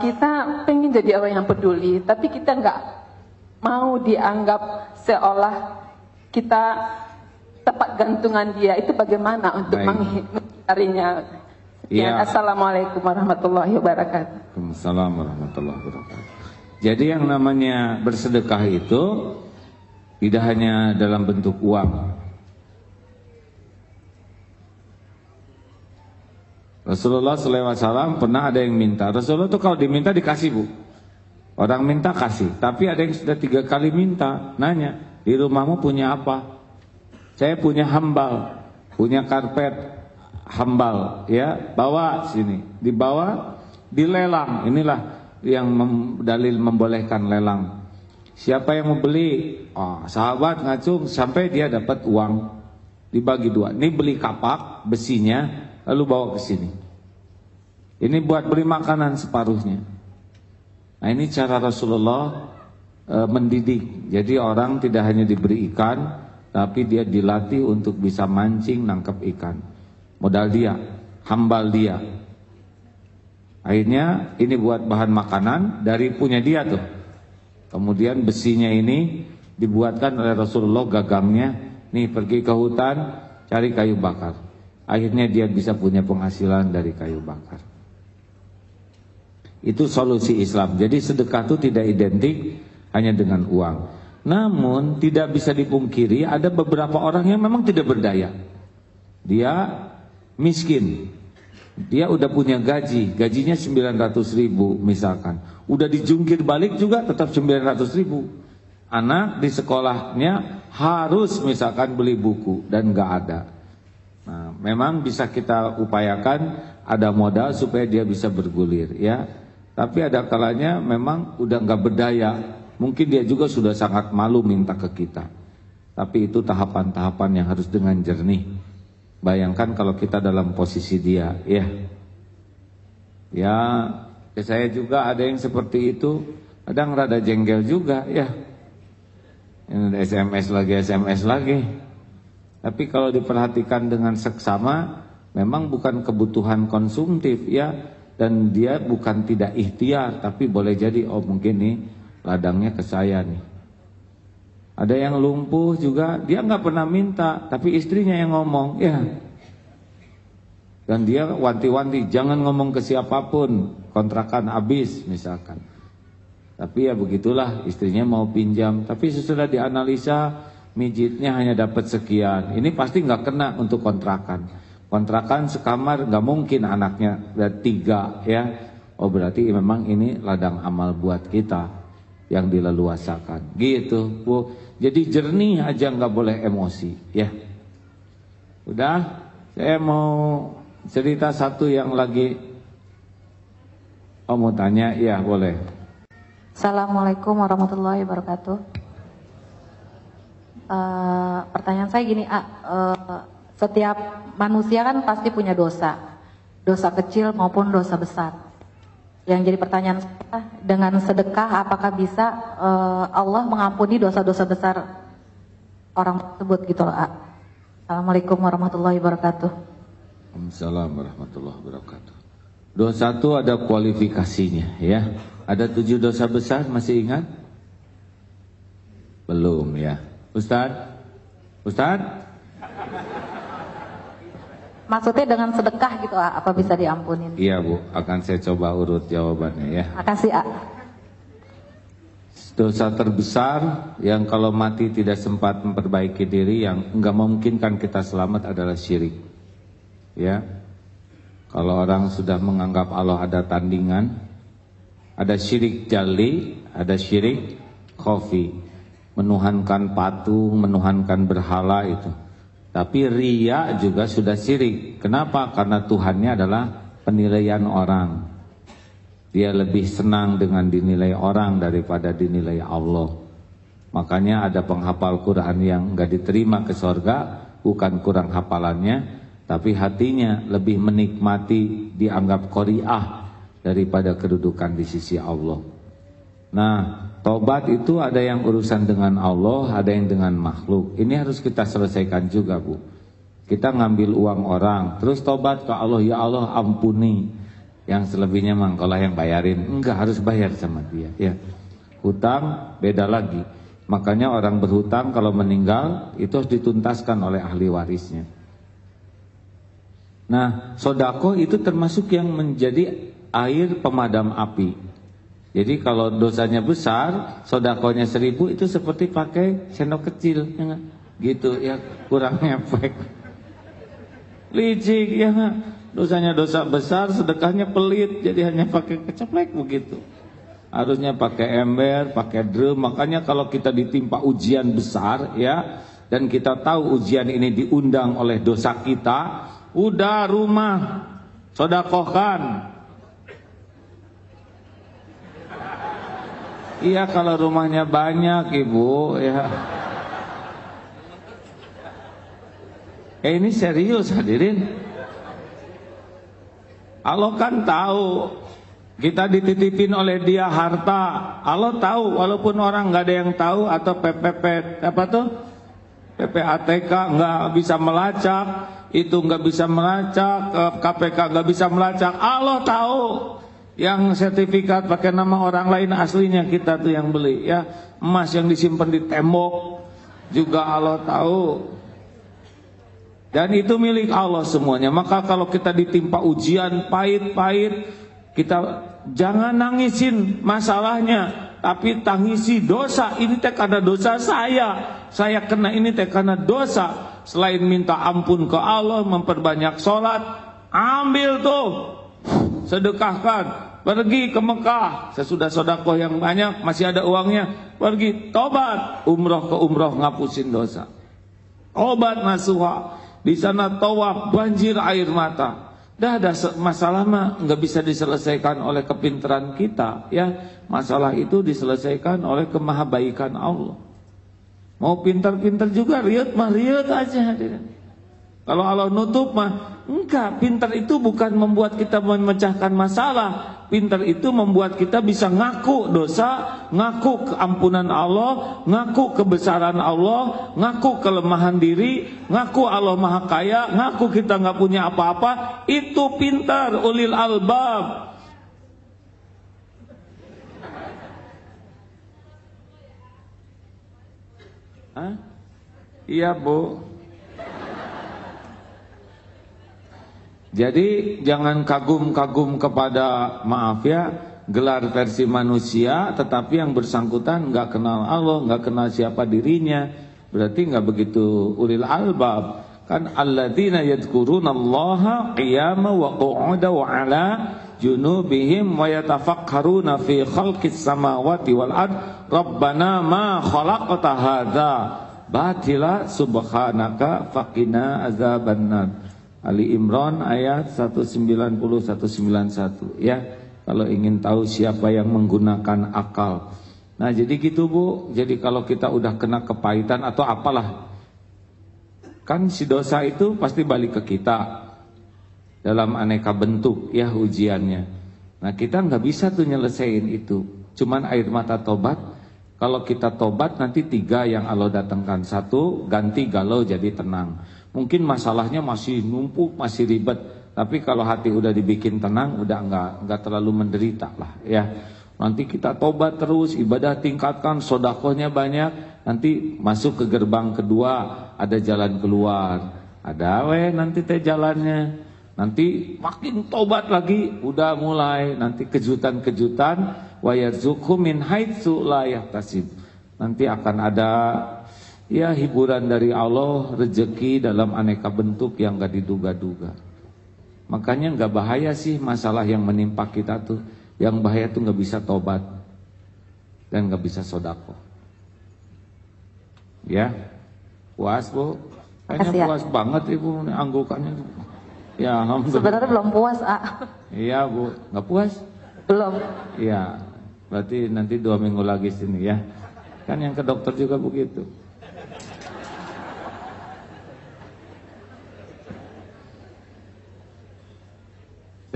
kita pengen jadi orang yang peduli, tapi kita nggak mau dianggap seolah kita tempat gantungan dia. Itu bagaimana untuk menghindarinya? Ya. Assalamualaikum warahmatullahi wabarakatuh. Waalaikumsalam warahmatullahi wabarakatuh. Jadi yang namanya bersedekah itu Tidak hanya dalam bentuk uang. Rasulullah SAW pernah ada yang minta. Rasulullah tuh kalau diminta dikasih, Bu. Orang minta kasih. Tapi ada yang sudah 3 kali minta, nanya, di rumahmu punya apa? Saya punya hambal, punya karpet hambal, ya, bawa sini. Dibawa, dilelang. Inilah yang dalil membolehkan lelang. Siapa yang mau beli? Oh, sahabat ngacung sampai dia dapat uang, dibagi 2. Ini beli kapak besinya, lalu bawa ke sini. Ini buat beli makanan separuhnya. Nah, ini cara Rasulullah mendidik. Jadi orang tidak hanya diberi ikan, tapi dia dilatih untuk bisa mancing, nangkap ikan. Modal dia, hambal dia. Akhirnya ini buat bahan makanan dari punya dia tuh. Kemudian besinya ini dibuatkan oleh Rasulullah, gagangnya. Nih, pergi ke hutan, cari kayu bakar. Akhirnya dia bisa punya penghasilan dari kayu bakar. Itu solusi Islam. Jadi sedekah itu tidak identik hanya dengan uang. Namun tidak bisa dipungkiri ada beberapa orang yang memang tidak berdaya. Dia miskin. Dia udah punya gaji, gajinya 900.000 misalkan. Udah dijungkir balik juga tetap 900.000. Anak di sekolahnya harus misalkan beli buku dan nggak ada. Nah, memang bisa kita upayakan ada modal supaya dia bisa bergulir, ya. Tapi ada kalanya memang udah nggak berdaya. Mungkin dia juga sudah sangat malu minta ke kita. Tapi itu tahapan-tahapan yang harus dengan jernih. Bayangkan kalau kita dalam posisi dia, ya. Ya, saya juga ada yang seperti itu. Kadang rada jengkel juga, ya. Ini SMS lagi. Tapi kalau diperhatikan dengan seksama, memang bukan kebutuhan konsumtif, ya. Dan dia bukan tidak ikhtiar, tapi boleh jadi, oh mungkin nih ladangnya ke saya nih. Ada yang lumpuh juga, dia nggak pernah minta, tapi istrinya yang ngomong, ya. Dan dia wanti-wanti, jangan ngomong ke siapapun, kontrakan habis misalkan. Tapi ya begitulah, istrinya mau pinjam, tapi sesudah dianalisa, mijitnya hanya dapat sekian. Ini pasti nggak kena untuk kontrakan. Kontrakan sekamar nggak mungkin anaknya 3, ya. Oh berarti memang ini ladang amal buat kita yang dileluasakan. Gitu, Bu. Jadi jernih aja, nggak boleh emosi, ya. Udah, saya mau cerita satu yang lagi. Oh mau tanya, ya boleh. Assalamualaikum warahmatullahi wabarakatuh. Pertanyaan saya gini, setiap manusia kan pasti punya dosa kecil maupun dosa besar. Yang jadi pertanyaan saya, dengan sedekah apakah bisa Allah mengampuni dosa-dosa besar orang tersebut gitu loh. Assalamualaikum warahmatullahi wabarakatuh. Waalaikumsalam warahmatullahi wabarakatuh. Dosa itu ada kualifikasinya, ya. Ada 7 dosa besar, masih ingat? Belum, ya. Ustadz? Maksudnya dengan sedekah gitu, apa bisa diampunin? Iya, Bu, akan saya coba urut jawabannya, ya. Makasih, Dosa terbesar yang kalau mati tidak sempat memperbaiki diri, yang enggak memungkinkan kita selamat adalah syirik. Ya. Kalau orang sudah menganggap Allah ada tandingan, ada syirik jali, ada syirik khafi, menuhankan patung, menuhankan berhala itu. Tapi riya juga sudah syirik. Kenapa? Karena Tuhannya adalah penilaian orang. Dia lebih senang dengan dinilai orang daripada dinilai Allah. Makanya ada penghafal Quran yang enggak diterima ke surga, bukan kurang hafalannya, tapi hatinya lebih menikmati dianggap qari'ah daripada kedudukan di sisi Allah. Nah, tobat itu ada yang urusan dengan Allah, ada yang dengan makhluk. Ini harus kita selesaikan juga, Bu. Kita ngambil uang orang, terus tobat ke Allah, ya Allah ampuni. Yang selebihnya mangkolah yang bayarin. Enggak, harus bayar sama dia, ya. Hutang beda lagi. Makanya orang berhutang kalau meninggal itu harus dituntaskan oleh ahli warisnya. Nah, sodako itu termasuk yang menjadi air pemadam api. Jadi kalau dosanya besar, sodakohnya 1000 itu seperti pakai sendok kecil, ya gak? Gitu ya, kurang efek. Licik ya gak? Dosanya dosa besar, sedekahnya pelit, jadi hanya pakai keceplek begitu. Harusnya pakai ember, pakai drum. Makanya kalau kita ditimpa ujian besar ya, dan kita tahu ujian ini diundang oleh dosa kita, udah rumah sodakohkan. Iya kalau rumahnya banyak ibu ya. Ini serius hadirin. Allah kan tahu kita dititipin oleh dia harta. Allah tahu walaupun orang nggak ada yang tahu, atau PPP apa tuh? PPATK nggak bisa melacak, itu nggak bisa melacak, KPK nggak bisa melacak. Allah tahu. Yang sertifikat pakai nama orang lain aslinya kita tuh yang beli ya. Emas yang disimpan di tembok juga Allah tahu. Dan itu milik Allah semuanya. Maka kalau kita ditimpa ujian pahit-pahit, kita jangan nangisin masalahnya, tapi tangisi dosa. Ini teh karena dosa saya kena ini teh karena dosa. Selain minta ampun ke Allah, memperbanyak sholat, ambil tuh, sedekahkan. Pergi ke Mekah, sesudah sodakoh yang banyak, masih ada uangnya, pergi tobat, umroh ke umroh, ngapusin dosa. Obat nasuha, di sana tawaf, banjir air mata. Dah ada masalah mah nggak bisa diselesaikan oleh kepintaran kita, ya. Masalah itu diselesaikan oleh kemahabaikan Allah. Mau pintar-pintar juga, riut mah riut aja. Kalau Allah nutup mah enggak. Pintar itu bukan membuat kita memecahkan masalah. Pintar itu membuat kita bisa ngaku dosa, ngaku keampunan Allah, ngaku kebesaran Allah, ngaku kelemahan diri, ngaku Allah Maha Kaya, ngaku kita nggak punya apa-apa. Itu pintar, ulil albab. Hah? Iya Bu. Jadi jangan kagum-kagum kepada, maaf ya, gelar versi manusia, tetapi yang bersangkutan nggak kenal Allah, nggak kenal siapa dirinya, berarti nggak begitu ulil albab. Kan alladzina yadhkurunallaha qiyaman wa qu'udan wa 'ala junubihim wa yatafakkaruna fi khalqis samawati wal ard rabbana ma khalaqta hadza batila subhanaka faqina azabannar. Ali Imran ayat 190-191 ya. Kalau ingin tahu siapa yang menggunakan akal. Nah jadi gitu Bu. Jadi kalau kita udah kena kepahitan atau apalah, kan si dosa itu pasti balik ke kita dalam aneka bentuk ya ujiannya. Nah kita nggak bisa tuh nyelesain itu. Cuman air mata tobat. Kalau kita tobat nanti 3 yang Allah datangkan. 1, ganti galau jadi tenang. Mungkin masalahnya masih numpuk, masih ribet, tapi kalau hati udah dibikin tenang, udah enggak terlalu menderita lah ya. Nanti kita tobat terus, ibadah tingkatkan, sodakohnya banyak, nanti masuk ke gerbang kedua, ada jalan keluar, ada nanti teh jalannya. Nanti makin tobat lagi, udah mulai nanti kejutan-kejutan, wa yarzuqhu min haitsu la yahtasib. Nanti akan ada ya hiburan dari Allah, rezeki dalam aneka bentuk yang gak diduga-duga. Makanya gak bahaya sih masalah yang menimpa kita tuh. Yang bahaya tuh gak bisa tobat dan gak bisa sodako. Ya, puas Bu? Kayaknya puas banget Ibu anggukannya. Ya alhamdulillah. Sebenarnya belum puas Iya Bu, gak puas? Belum. Iya, berarti nanti 2 minggu lagi sini ya. Kan yang ke dokter juga begitu.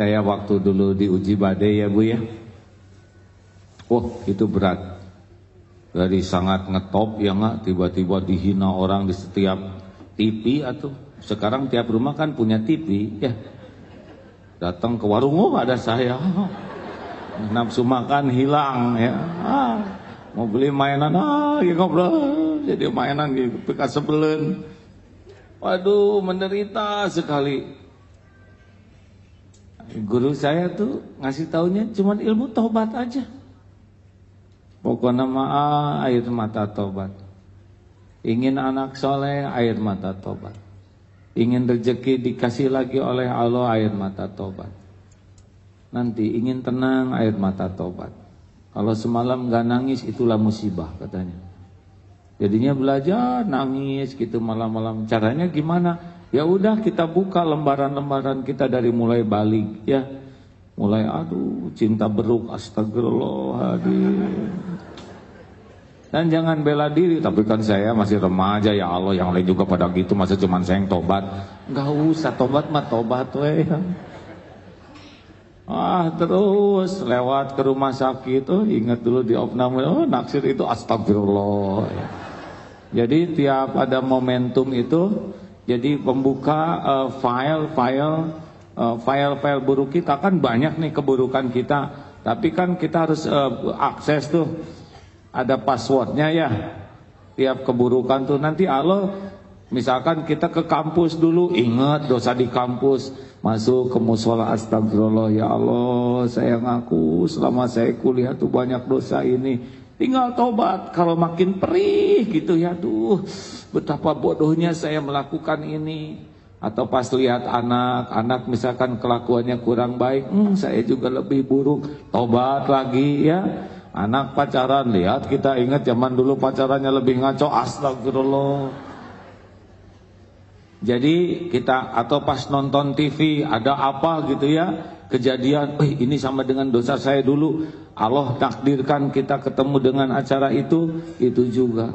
Saya waktu dulu diuji badai ya Bu ya. Itu berat. Dari sangat ngetop ya nggak, tiba-tiba dihina orang di setiap TV atau sekarang tiap rumah kan punya TV ya. Datang ke warung, ada saya. Nafsu makan hilang ya. Mau beli mainan, ya ngobrol jadi mainan gitu, bekas sebelen. Waduh, menderita sekali. Guru saya tuh ngasih taunya cuman ilmu taubat aja. Pokoknya air mata tobat. Ingin anak soleh, air mata tobat. Ingin rezeki dikasih lagi oleh Allah, air mata tobat. Nanti ingin tenang, air mata tobat. Kalau semalam gak nangis, itulah musibah katanya. Jadinya belajar nangis gitu malam-malam. Caranya gimana? Ya udah kita buka lembaran-lembaran kita dari mulai balik ya. Mulai aduh cinta beruk, astagfirullahaladzim. Dan jangan bela diri, tapi kan saya masih remaja ya Allah, yang lain juga pada gitu, masa cuman saya yang tobat. Enggak usah tobat mah tobat weh. Terus lewat ke rumah sakit, ingat dulu di opname, naksir itu astagfirullah. Jadi tiap ada momentum itu, jadi pembuka file-file buruk kita kan banyak nih keburukan kita, tapi kan kita harus akses tuh, ada passwordnya ya. Tiap keburukan tuh nanti Allah, misalkan kita ke kampus dulu, ingat dosa di kampus, masuk ke musola, astagfirullah ya Allah, saya ngaku selama saya kuliah tuh banyak dosa ini. Tinggal tobat. Kalau makin perih gitu ya, tuh betapa bodohnya saya melakukan ini. Atau pas lihat anak misalkan kelakuannya kurang baik, saya juga lebih buruk, tobat lagi ya. Anak pacaran, lihat kita ingat zaman dulu pacarannya lebih ngaco, astagfirullah. Jadi kita, atau pas nonton TV ada apa gitu ya, kejadian, ini sama dengan dosa saya dulu, Allah takdirkan kita ketemu dengan acara itu juga.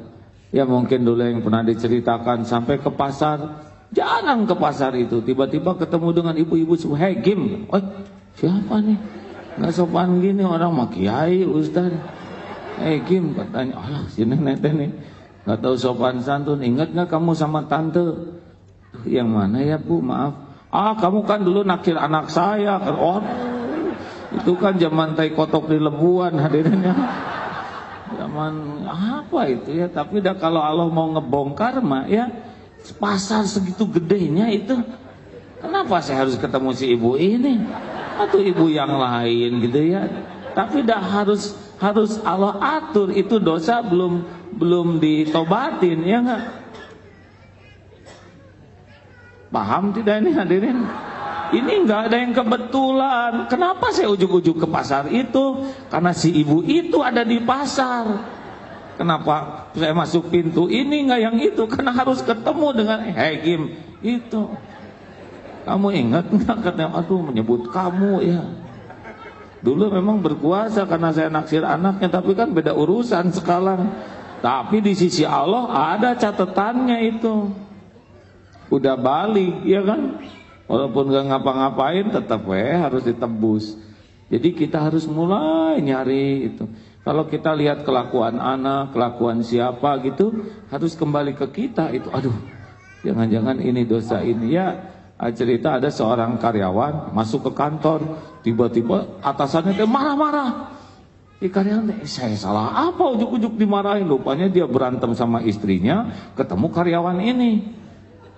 Ya mungkin dulu yang pernah diceritakan sampai ke pasar, jarang ke pasar itu, tiba-tiba ketemu dengan ibu-ibu semua, hey Gim, siapa nih? Nggak sopan gini orang mah kiai ustaz. Hey Gim, katanya, si nenek nih, nggak tahu sopan santun, ingat nggak kamu sama tante? Yang mana ya Bu, maaf. Kamu kan dulu nakir anak saya. Itu kan zaman tai kotok di Lebuan hadirinnya. Zaman apa itu ya, tapi dah kalau Allah mau ngebongkar mah ya, pasar segitu gedenya itu, kenapa saya harus ketemu si ibu ini atau ibu yang lain gitu ya. Tapi dah harus Allah atur, itu dosa belum ditobatin ya enggak. Paham tidak ini hadirin? Ini enggak ada yang kebetulan. Kenapa saya ujuk-ujuk ke pasar itu? Karena si ibu itu ada di pasar. Kenapa saya masuk pintu ini enggak yang itu? Karena harus ketemu dengan Gim itu. Kamu ingat enggak katanya, menyebut kamu ya. Dulu memang berkuasa karena saya naksir anaknya, tapi kan beda urusan sekarang. Tapi di sisi Allah ada catatannya itu. Udah balik ya kan, walaupun gak ngapa-ngapain tetap harus ditebus. Jadi kita harus mulai nyari itu. Kalau kita lihat kelakuan anak, kelakuan siapa gitu, harus kembali ke kita itu. Aduh, jangan-jangan ini dosa ini ya. Cerita ada seorang karyawan masuk ke kantor, tiba-tiba atasannya marah-marah. Di karyawan, saya salah apa ujuk-ujuk dimarahin? Lupanya dia berantem sama istrinya, ketemu karyawan ini.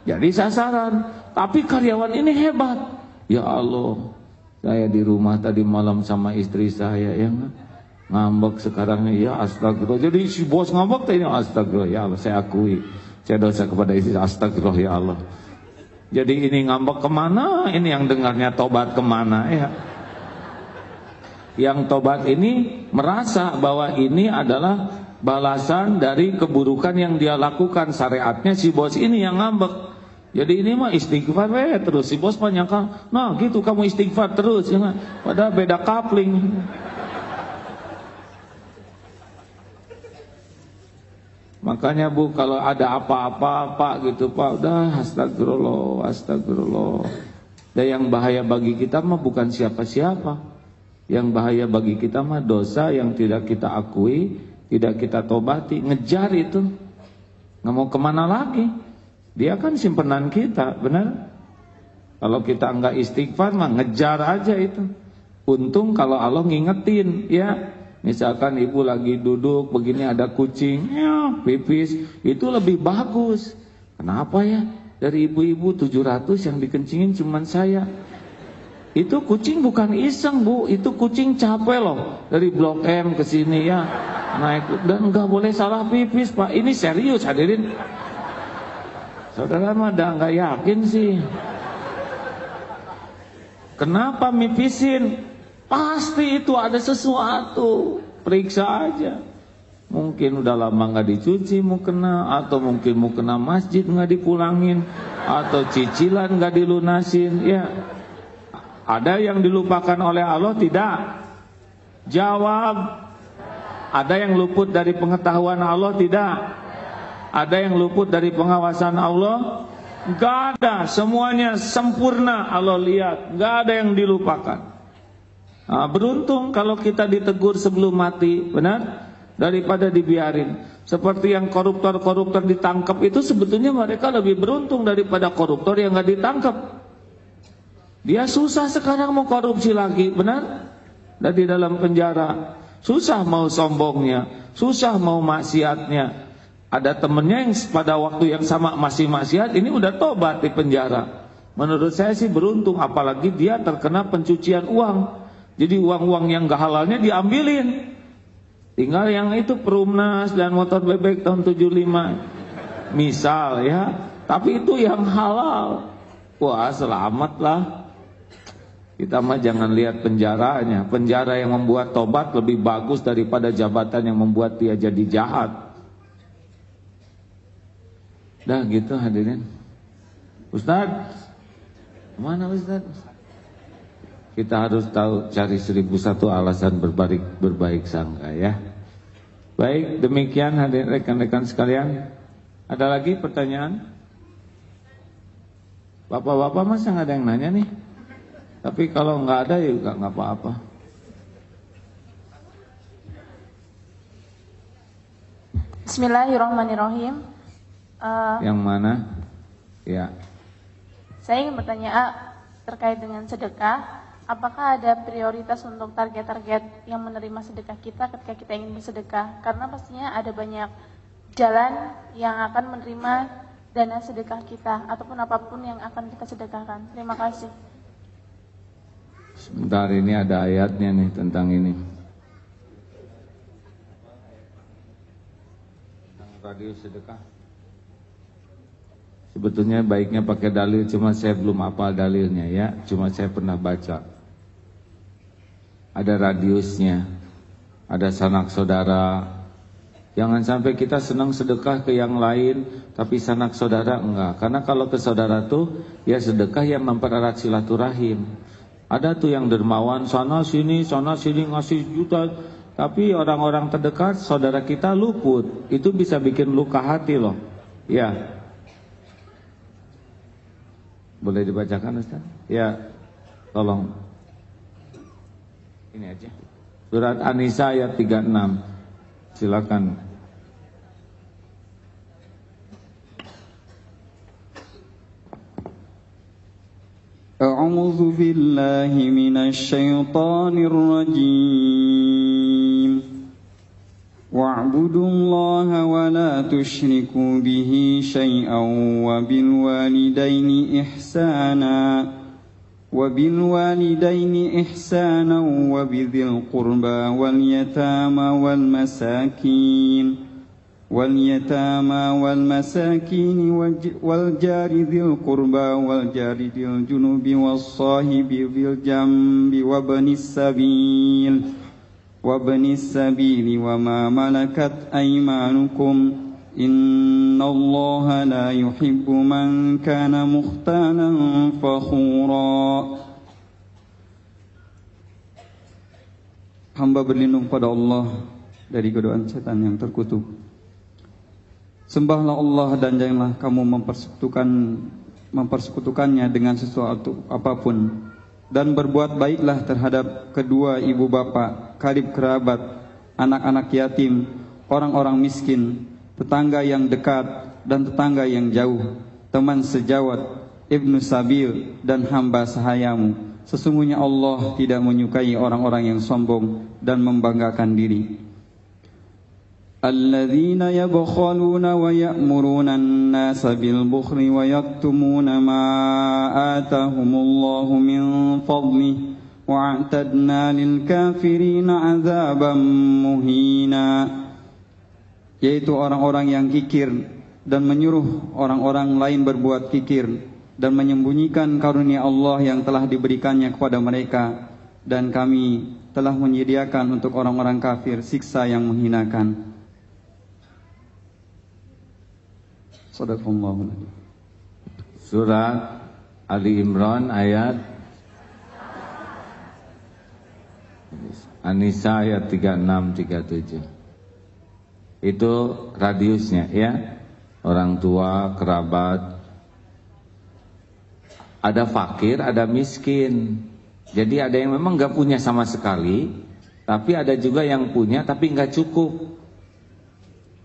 Jadi sasaran, tapi karyawan ini hebat. Ya Allah, saya di rumah tadi malam sama istri saya ya ngambek, sekarang ya astagfirullah. Jadi si bos ngambek tadi astagfirullah ya Allah, saya akui saya dosa kepada istri, astagfirullah ya Allah. Jadi ini ngambek kemana? Ini yang dengarnya tobat kemana ya? Yang tobat ini merasa bahwa ini adalah balasan dari keburukan yang dia lakukan. Syariatnya si bos ini yang ngambek. Jadi ini mah istighfar terus. Si bos mah nyangka, nah gitu kamu istighfar terus ya. Padahal beda kapling. Makanya Bu, kalau ada apa-apa gitu Pak, udah astagfirullah. Dan yang bahaya bagi kita mah bukan siapa-siapa. Yang bahaya bagi kita mah dosa yang tidak kita akui, tidak kita tobati, ngejar itu. Nggak mau kemana lagi. Dia kan simpenan kita, benar? Kalau kita enggak istighfar mah ngejar aja itu. Untung kalau Allah ngingetin ya. Misalkan ibu lagi duduk begini ada kucing, ya, pipis, itu lebih bagus. Kenapa ya? Dari ibu-ibu 700 yang dikencingin cuman saya. Itu kucing bukan iseng Bu, itu kucing capek loh dari Blok M ke sini ya. naik dan nggak boleh salah pipis Pak. Ini serius hadirin. Saudara mah nggak yakin sih. Kenapa mipisin? Pasti itu ada sesuatu. Periksa aja. Mungkin udah lama nggak dicuci mau kena, atau mungkin mau kena masjid nggak dipulangin, atau cicilan nggak dilunasin. Ya, ada yang dilupakan oleh Allah tidak? Jawab. Ada yang luput dari pengetahuan Allah? Tidak. Ada yang luput dari pengawasan Allah? Gak ada. Semuanya sempurna Allah lihat. Gak ada yang dilupakan. Nah, beruntung kalau kita ditegur sebelum mati, benar? Daripada dibiarin. Seperti yang koruptor-koruptor ditangkap itu, sebetulnya mereka lebih beruntung daripada koruptor yang gak ditangkap. Dia susah sekarang mau korupsi lagi, benar? Dan di dalam penjara. Susah mau sombongnya, susah mau maksiatnya. Ada temennya yang pada waktu yang sama masih maksiat, ini udah tobat di penjara. Menurut saya sih beruntung, apalagi dia terkena pencucian uang. Jadi uang-uang yang gak halalnya diambilin. Tinggal yang itu perumnas dan motor bebek tahun 75. Misal ya, tapi itu yang halal. Wah, selamatlah. Kita mah jangan lihat penjaranya. Penjara yang membuat tobat lebih bagus daripada jabatan yang membuat dia jadi jahat. Dah gitu hadirin. Ustaz, mana Ustaz? Kita harus tahu cari 1001 alasan berbaik sangka ya. Baik, demikian hadirin rekan-rekan sekalian. Ada lagi pertanyaan? Bapak-bapak masa nggak ada yang nanya nih? Tapi kalau nggak ada ya nggak apa-apa. Bismillahirrahmanirrahim. Yang mana? Ya. Saya ingin bertanya terkait dengan sedekah. Apakah ada prioritas untuk target-target yang menerima sedekah kita ketika kita ingin bersedekah? Karena pastinya ada banyak jalan yang akan menerima dana sedekah kita ataupun apapun yang akan kita sedekahkan. Terima kasih. Sebentar, ini ada ayatnya nih tentang ini. Tentang radius sedekah. Sebetulnya baiknya pakai dalil, cuma saya belum hafal dalilnya ya. Cuma saya pernah baca. Ada radiusnya, ada sanak saudara. Jangan sampai kita senang sedekah ke yang lain, tapi sanak saudara enggak. Karena kalau ke saudara tuh, ya sedekah yang mempererat silaturahim. Ada tuh yang dermawan sana sini ngasih juta, tapi orang-orang terdekat saudara kita luput. Itu bisa bikin luka hati loh. Ya. Boleh dibacakan Ustaz? Ya. Tolong. Ini aja. Surat An-Nisa ayat 36. Silakan. أعوذ بالله من الشيطان الرجيم واعبدوا الله ولا تشركوا به شيئا وبالوالدين إحسانا وبذي القربى واليتامى والمساكين والجار ذي القربى والجار ذي الجنوب والصاحب بالجنب وابن السبيل وما ملكت أيمانكم إن الله لا يحب من كان مختالا فخورا. Hamba berlindung pada Allah dari godaan setan yang terkutuk. Sembahlah Allah dan janganlah kamu mempersekutukannya dengan sesuatu apapun. Dan berbuat baiklah terhadap kedua ibu bapa, karib kerabat, anak-anak yatim, orang-orang miskin, tetangga yang dekat dan tetangga yang jauh, teman sejawat, ibnu sabil dan hamba sahayamu. Sesungguhnya Allah tidak menyukai orang-orang yang sombong dan membanggakan diri. الذين يبخلون ويأمرون الناس بالبخل ويكتمون ما آتاهم الله من فضله وأعتدنا للكافرين عذابا مهينا. Yaitu orang-orang yang kikir dan menyuruh orang-orang lain berbuat kikir dan menyembunyikan karunia Allah yang telah diberikannya kepada mereka, dan kami telah menyediakan untuk orang-orang kafir siksa yang menghinakan. Shadaqallahu alazim. Surat Ali Imran ayat An-Nisa ayat 36-37. Itu radiusnya ya. Orang tua, kerabat. Ada fakir, ada miskin. Jadi ada yang memang gak punya sama sekali, tapi ada juga yang punya tapi gak cukup.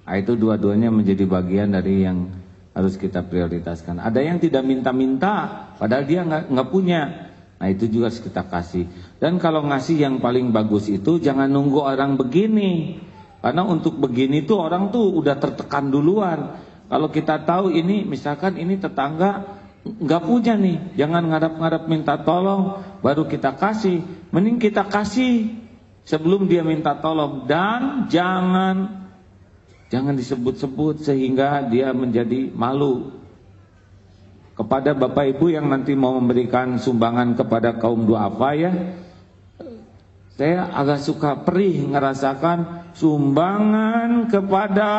Nah, itu dua-duanya menjadi bagian dari yang harus kita prioritaskan. Ada yang tidak minta-minta, padahal dia nggak punya. Nah itu juga harus kita kasih. Dan kalau ngasih yang paling bagus itu jangan nunggu orang begini. Karena untuk begini tuh orang tuh udah tertekan duluan. Kalau kita tahu ini, misalkan ini tetangga nggak punya nih, jangan ngarap-ngarap minta tolong baru kita kasih. Mending kita kasih sebelum dia minta tolong, dan jangan disebut-sebut sehingga dia menjadi malu. Kepada Bapak Ibu yang nanti mau memberikan sumbangan kepada kaum duafa ya, saya agak suka perih ngerasakan sumbangan kepada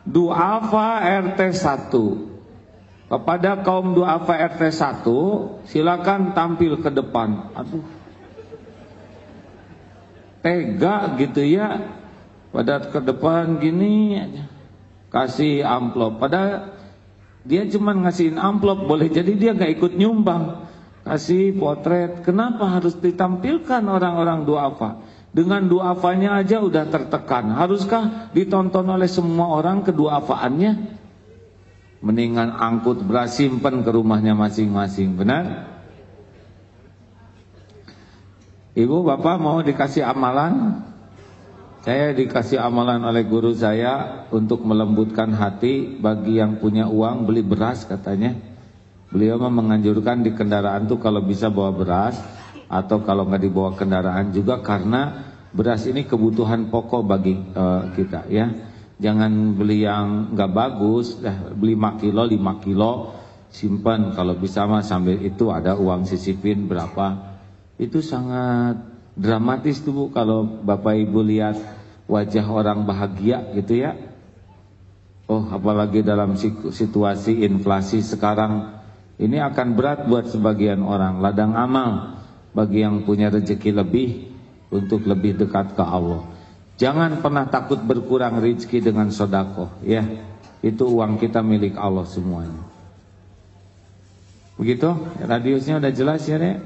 duafa RT 1. Kepada kaum duafa RT 1 silakan tampil ke depan. Aduh, tega gitu ya. Pada ke depan gini aja kasih amplop, padahal dia cuma ngasihin amplop, boleh jadi dia gak ikut nyumbang. Kasih potret, kenapa harus ditampilkan orang-orang duafa? Dengan duafanya aja udah tertekan, haruskah ditonton oleh semua orang keduafaannya? Mendingan angkut beras simpen ke rumahnya masing-masing, benar? Ibu bapak mau dikasih amalan? Saya dikasih amalan oleh guru saya untuk melembutkan hati bagi yang punya uang beli beras katanya. Beliau menganjurkan di kendaraan tuh kalau bisa bawa beras, atau kalau nggak dibawa kendaraan juga, karena beras ini kebutuhan pokok bagi kita ya. Jangan beli yang nggak bagus, beli 5 kilo simpan, kalau bisa mah sambil itu ada uang sisipin berapa. Itu sangat dramatis tuh Bu, kalau Bapak Ibu lihat wajah orang bahagia gitu ya. Oh, apalagi dalam situasi inflasi sekarang ini akan berat buat sebagian orang. Ladang amal bagi yang punya rezeki lebih untuk lebih dekat ke Allah. Jangan pernah takut berkurang rezeki dengan sedekah ya. Itu uang kita milik Allah semuanya. Begitu? Radiusnya udah jelas ya, Nek?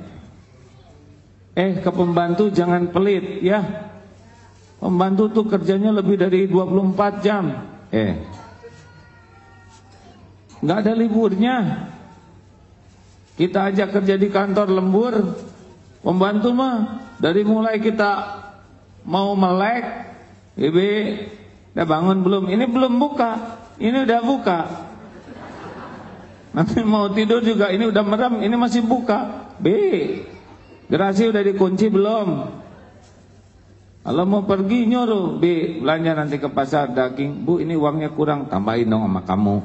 Ke pembantu jangan pelit ya. Pembantu tuh kerjanya lebih dari 24 jam. Nggak ada liburnya. Kita aja kerja di kantor lembur. Pembantu mah dari mulai kita mau melek, Ibu udah bangun belum? Ini belum buka. Ini udah buka. Nanti mau tidur juga ini udah merem, ini masih buka. Gerasi udah dikunci belum? Kalau mau pergi nyuruh, belanja nanti ke pasar daging. Bu, ini uangnya kurang, tambahin dong sama kamu.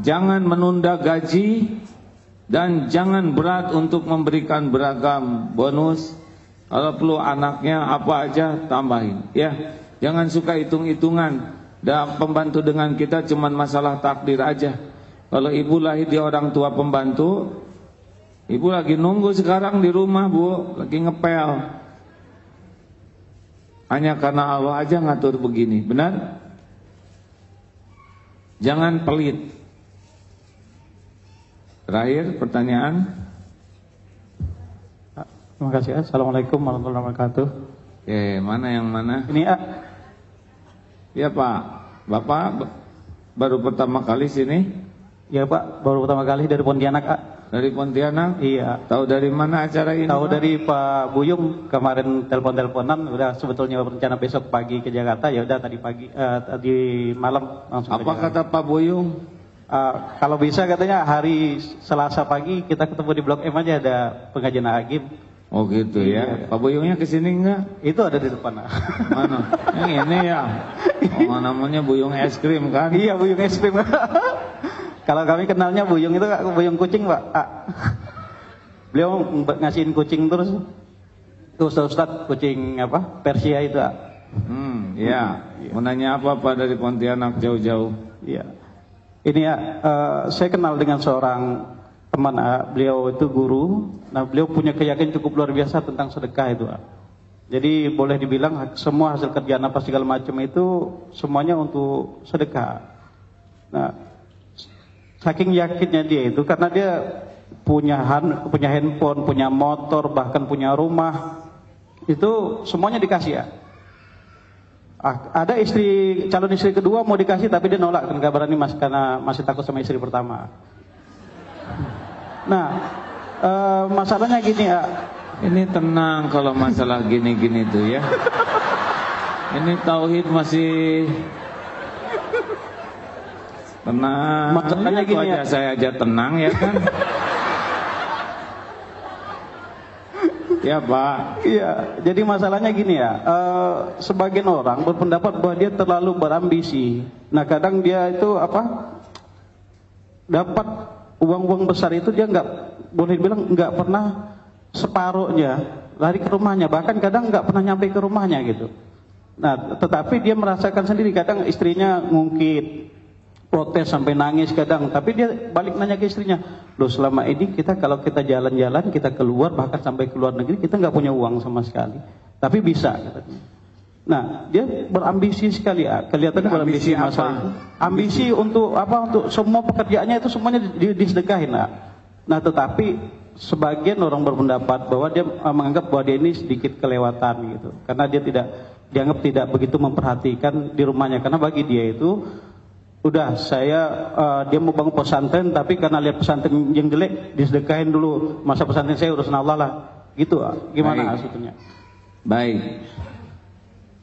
Jangan menunda gaji dan jangan berat untuk memberikan beragam bonus. Kalau perlu anaknya apa aja tambahin ya. Jangan suka hitung-hitungan. Dan pembantu dengan kita cuman masalah takdir aja. Kalau ibu lahir di orang tua pembantu, ibu lagi nunggu sekarang di rumah Bu, lagi ngepel. Hanya karena Allah aja ngatur begini, benar? Jangan pelit. Terakhir pertanyaan. Terima kasih. Assalamualaikum warahmatullahi wabarakatuh. Mana yang mana? Ini Ya Pak, Bapak baru pertama kali sini? Ya Pak, baru pertama kali dari Pontianak. Dari Pontianak? Iya. Tahu dari mana acara ini? Tahu Pak? dari Pak Buyung, kemarin telepon-teleponan, udah sebetulnya rencana besok pagi ke Jakarta, ya udah tadi pagi, tadi malam langsung. Apa kata Pak Buyung? Kalau bisa katanya hari Selasa pagi kita ketemu di Blok M aja, ada pengajian Agim. Oh gitu ya. Pak Buyungnya kesini enggak? Itu ada di depan. Mana? Yang ini ya. Oh, namanya Buyung es krim kan? Iya, Buyung es krim. Kalau kami kenalnya Buyung itu Buyung kucing, Pak. Beliau ngasihin kucing terus. Itu Ustaz kucing apa? Persia itu. Iya. Mau nanya apa Pak dari Pontianak jauh-jauh? Iya. Ini ya, saya kenal dengan seorang teman, beliau itu guru. Nah, beliau punya keyakinan cukup luar biasa tentang sedekah itu. Jadi boleh dibilang semua hasil kerjaan apa segala macam itu semuanya untuk sedekah. Nah, saking yakinnya dia itu karena dia punya handphone, punya motor, bahkan punya rumah, itu semuanya dikasih ya. Ada calon istri kedua mau dikasih tapi dia nolak, kan gak berani mas karena masih takut sama istri pertama. Nah, masalahnya gini ya. Ini tenang kalau masalah gini-gini tuh ya. Ini tauhid masih tenang. Masalahnya gini ya. Saya aja tenang ya kan. Ya Pak. Iya, jadi masalahnya gini ya. Sebagian orang berpendapat bahwa dia terlalu berambisi. Nah, kadang dia itu dapat uang-uang besar itu dia boleh bilang nggak pernah separuhnya lari ke rumahnya, bahkan kadang nggak pernah nyampe ke rumahnya gitu. Nah, tetapi dia merasakan sendiri, kadang istrinya ngungkit, protes sampai nangis kadang, tapi dia balik nanya ke istrinya, loh selama ini kalau kita jalan-jalan, kita keluar bahkan sampai ke luar negeri, kita nggak punya uang sama sekali, tapi bisa katanya. Nah, dia berambisi sekali ya, kelihatannya berambisi masalah itu. Ambisi untuk untuk semua pekerjaannya itu semuanya disedekahin. Nah, tetapi sebagian orang berpendapat bahwa dia menganggap bahwa dia ini sedikit kelewatan gitu, karena dia dianggap tidak begitu memperhatikan di rumahnya, karena bagi dia itu dia mau bangun pesantren, tapi karena lihat pesantren yang jelek disedekahin dulu, masa pesantren saya urusan Allah lah gitu. Gimana maksudnya? Baik.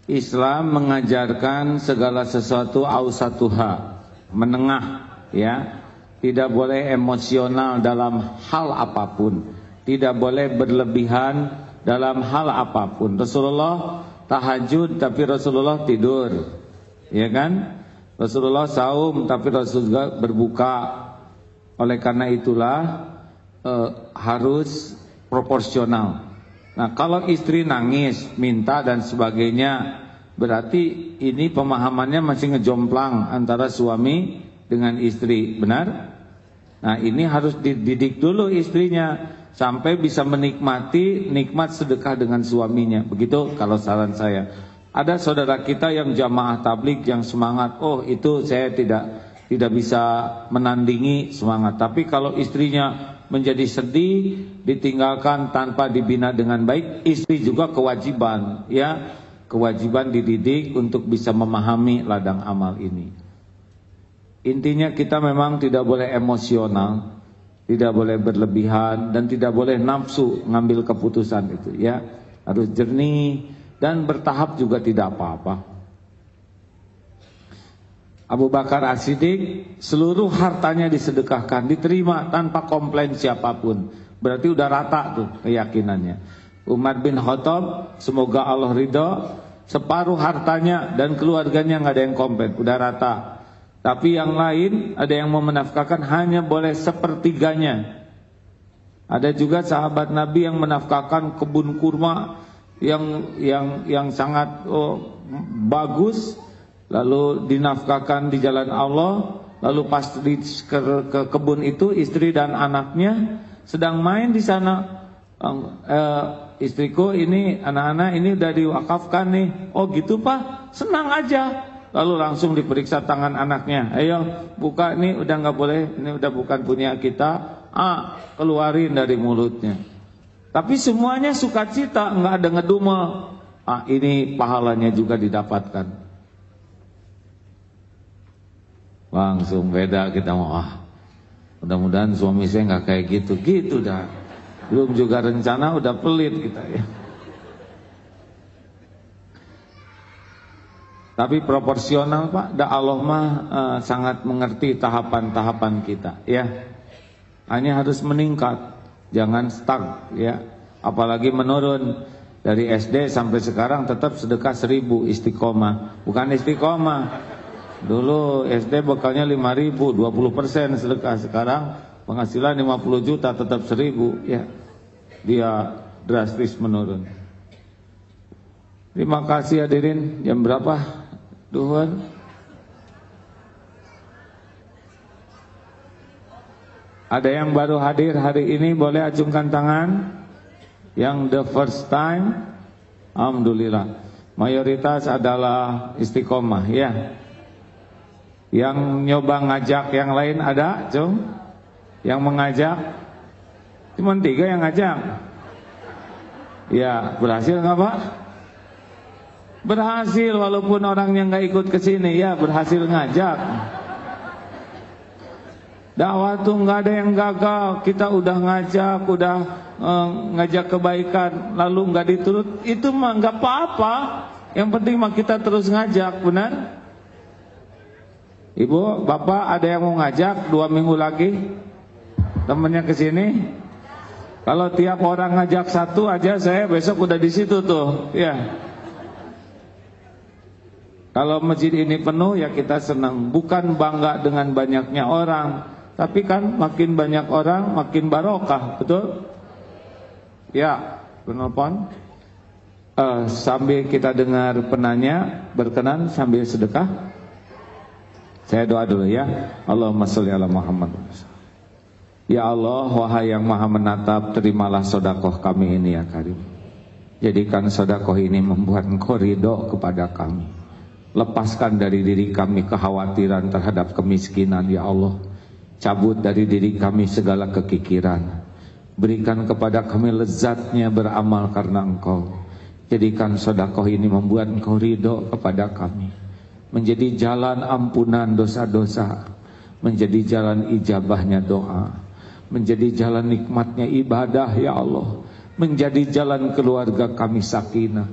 Islam mengajarkan segala sesuatu ausatuha, menengah ya. Tidak boleh emosional dalam hal apapun, tidak boleh berlebihan dalam hal apapun. Rasulullah tahajud tapi Rasulullah tidur, ya kan? Rasulullah saum tapi Rasulullah berbuka. Oleh karena itulah harus proporsional. Nah, kalau istri nangis, minta dan sebagainya, berarti ini pemahamannya masih ngejomplang antara suami dengan istri, benar? Nah, ini harus dididik dulu istrinya sampai bisa menikmati nikmat sedekah dengan suaminya. Begitu kalau saran saya. Ada saudara kita yang jamaah tabligh yang semangat, oh itu saya tidak bisa menandingi semangat. Tapi kalau istrinya menjadi sedih, ditinggalkan tanpa dibina dengan baik, istri juga kewajiban dididik untuk bisa memahami ladang amal ini. Intinya kita memang tidak boleh emosional, tidak boleh berlebihan, dan tidak boleh nafsu ngambil keputusan itu ya. Harus jernih dan bertahap juga tidak apa-apa. Abu Bakar As-Siddiq seluruh hartanya disedekahkan, diterima tanpa komplain siapapun. Berarti udah rata tuh keyakinannya. Umar bin Khattab, semoga Allah ridho, separuh hartanya dan keluarganya nggak ada yang komplain, udah rata. Tapi yang lain ada yang mau menafkahkan hanya boleh sepertiganya. Ada juga sahabat Nabi yang menafkahkan kebun kurma yang sangat bagus, lalu dinafkahkan di jalan Allah, lalu pas ke kebun itu istri dan anaknya sedang main di sana. Istriku ini, anak-anak ini udah diwakafkan nih. Oh gitu Pak, senang aja. Lalu langsung diperiksa tangan anaknya. Ayo buka, ini udah nggak boleh, ini udah bukan punya kita. Keluarin dari mulutnya. Tapi semuanya sukacita, nggak ada ngedumel. Ini pahalanya juga didapatkan. Langsung beda kita mau. Mudah-mudahan suami saya nggak kayak gitu dah. Belum juga rencana udah pelit kita ya. Tapi proporsional Pak, Allah mah sangat mengerti tahapan-tahapan kita ya. Hanya harus meningkat, jangan stuck ya. Apalagi menurun dari SD sampai sekarang tetap sedekah 1000 istiqomah. Bukan istiqomah. Dulu SD bekalnya 5.000, 20% sedekah. Sekarang penghasilan 50 juta tetap 1000 ya. Dia drastis menurun. Terima kasih hadirin. Jam berapa? Duhur. Ada yang baru hadir hari ini boleh acungkan tangan. Yang the first time, alhamdulillah. Mayoritas adalah istiqomah ya. Yang nyoba ngajak yang lain ada, Cung? Yang mengajak? Cuma 3 yang ngajak. Ya, berhasil nggak Pak? Berhasil walaupun orangnya nggak ikut ke sini ya, berhasil ngajak. Dakwah tuh nggak ada yang gagal. Kita udah ngajak, udah ngajak kebaikan, lalu nggak diturut, itu mah nggak apa-apa. Yang penting mah kita terus ngajak, benar? Ibu, bapak ada yang mau ngajak 2 minggu lagi temennya ke sini? Kalau tiap orang ngajak 1 aja, saya besok udah di situ tuh, ya. Kalau masjid ini penuh ya kita senang, bukan bangga dengan banyaknya orang, tapi kan makin banyak orang makin barokah, betul? Ya, penelpon. Sambil kita dengar penanya, berkenan sambil sedekah. Saya doa dulu ya. Allahumma sholli ala Muhammad. Ya Allah, wahai yang maha menatap, terimalah sedekah kami ini ya Karim. Jadikan sedekah ini membuat Engkau ridho kepada kami. Lepaskan dari diri kami kekhawatiran terhadap kemiskinan ya Allah. Cabut dari diri kami segala kekikiran. Berikan kepada kami lezatnya beramal karena Engkau. Jadikan sedekah ini membuat Engkau ridho kepada kami. Menjadi jalan ampunan dosa-dosa. Menjadi jalan ijabahnya doa. Menjadi jalan nikmatnya ibadah ya Allah. Menjadi jalan keluarga kami sakinah.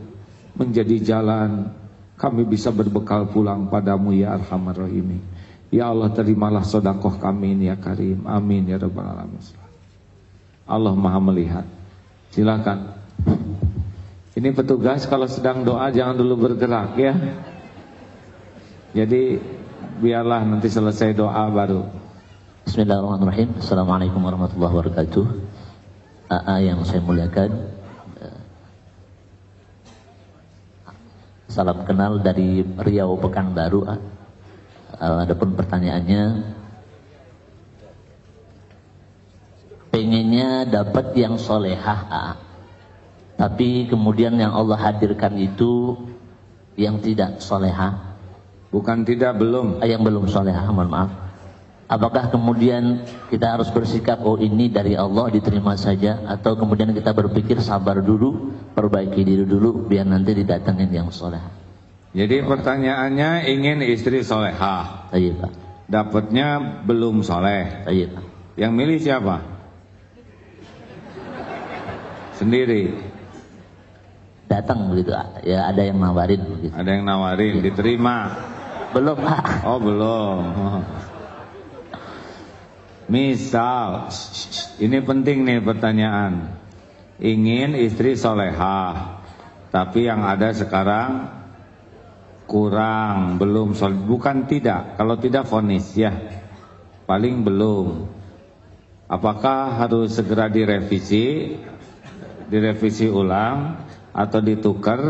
Menjadi jalan kami bisa berbekal pulang padamu ya Arhamar Rahimin. Ya Allah, terimalah sedekah kami ini ya Karim. Amin ya Rabbal Alamin. Allah Maha melihat. Silakan. Ini petugas kalau sedang doa jangan dulu bergerak ya. Jadi biarlah nanti selesai doa baru. Bismillahirrahmanirrahim. Assalamualaikum warahmatullahi wabarakatuh. AA yang saya muliakan, salam kenal dari Riau Pekanbaru. Adapun pertanyaannya, pengennya dapat yang solehah, tapi kemudian yang Allah hadirkan itu yang tidak solehah. Bukan tidak, belum. Yang belum solehah, mohon maaf. Apakah kemudian kita harus bersikap, oh ini dari Allah diterima saja, atau kemudian kita berpikir sabar dulu, perbaiki diri dulu, biar nanti didatengin yang solehah. Jadi pertanyaannya ingin istri solehah. Iya Pak. Dapatnya belum soleh. Iya Pak. Yang milih siapa? Sendiri. Datang begitu, ya ada yang nawarin begitu. Ada yang nawarin, diterima. Belum Pak. Oh belum. Misal, ini penting nih pertanyaan. Ingin istri solehah, tapi yang ada sekarang kurang, belum soleh. Bukan tidak, kalau tidak vonis ya, paling belum. Apakah harus segera direvisi ulang, atau ditukar,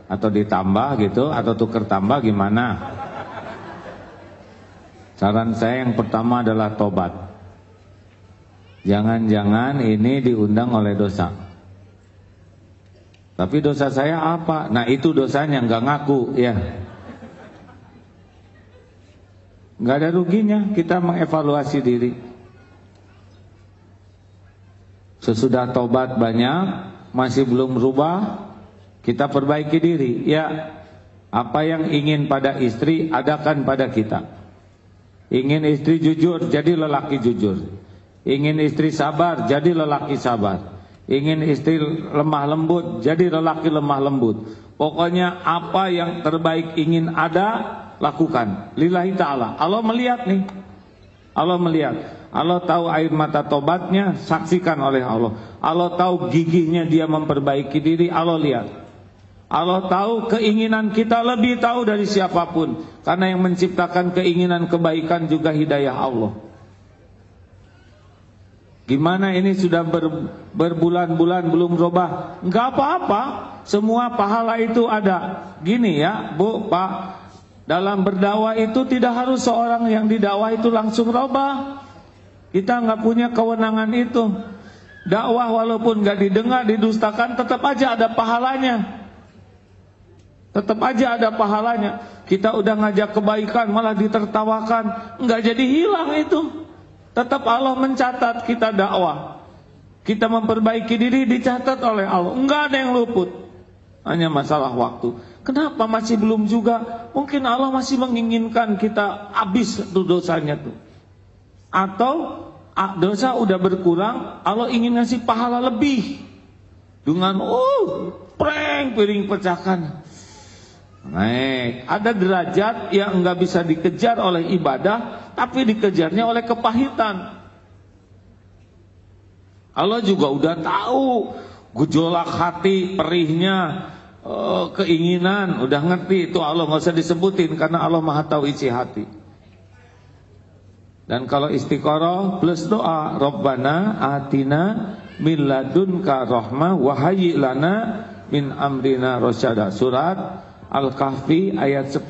atau ditambah gitu, atau tukar tambah gimana? Saran saya yang pertama adalah tobat. Jangan-jangan ini diundang oleh dosa. Tapi dosa saya apa? Nah itu dosanya, nggak ngaku ya. Nggak ada ruginya kita mengevaluasi diri. Sesudah tobat banyak, masih belum berubah, kita perbaiki diri. Ya, apa yang ingin pada istri, adakan pada kita. Ingin istri jujur, jadi lelaki jujur. Ingin istri sabar, jadi lelaki sabar. Ingin istri lemah lembut, jadi lelaki lemah lembut. Pokoknya apa yang terbaik ingin ada, lakukan. Lillahi ta'ala. Allah melihat nih. Allah melihat. Allah tahu air mata tobatnya, saksikan oleh Allah. Allah tahu gigihnya dia memperbaiki diri, Allah lihat. Allah tahu keinginan kita, lebih tahu dari siapapun. Karena yang menciptakan keinginan kebaikan juga hidayah Allah. Gimana ini sudah berbulan-bulan belum berubah? Enggak apa-apa, semua pahala itu ada. Gini ya Bu, Pak, dalam berdakwah itu tidak harus seorang yang didakwah itu langsung robah. Kita enggak punya kewenangan itu. Dakwah walaupun enggak didengar, didustakan, tetap aja ada pahalanya. Tetap aja ada pahalanya. Kita udah ngajak kebaikan malah ditertawakan, enggak jadi hilang itu. Tetap Allah mencatat kita dakwah. Kita memperbaiki diri dicatat oleh Allah. Enggak ada yang luput. Hanya masalah waktu. Kenapa masih belum juga? Mungkin Allah masih menginginkan kita habis tuh dosanya tuh. Atau dosa udah berkurang, Allah ingin ngasih pahala lebih. Dengan prank piring pecahkan. Naik, ada derajat yang enggak bisa dikejar oleh ibadah, tapi dikejarnya oleh kepahitan. Allah juga udah tahu gejolak hati, perihnya, keinginan, udah ngerti itu Allah, nggak usah disebutin karena Allah Maha tahu isi hati. Dan kalau istiqoroh plus doa, Rabbana atina min ladunka rahmah wa hayyi lana min amrina rasyada. Surat Al-Kahfi ayat 10.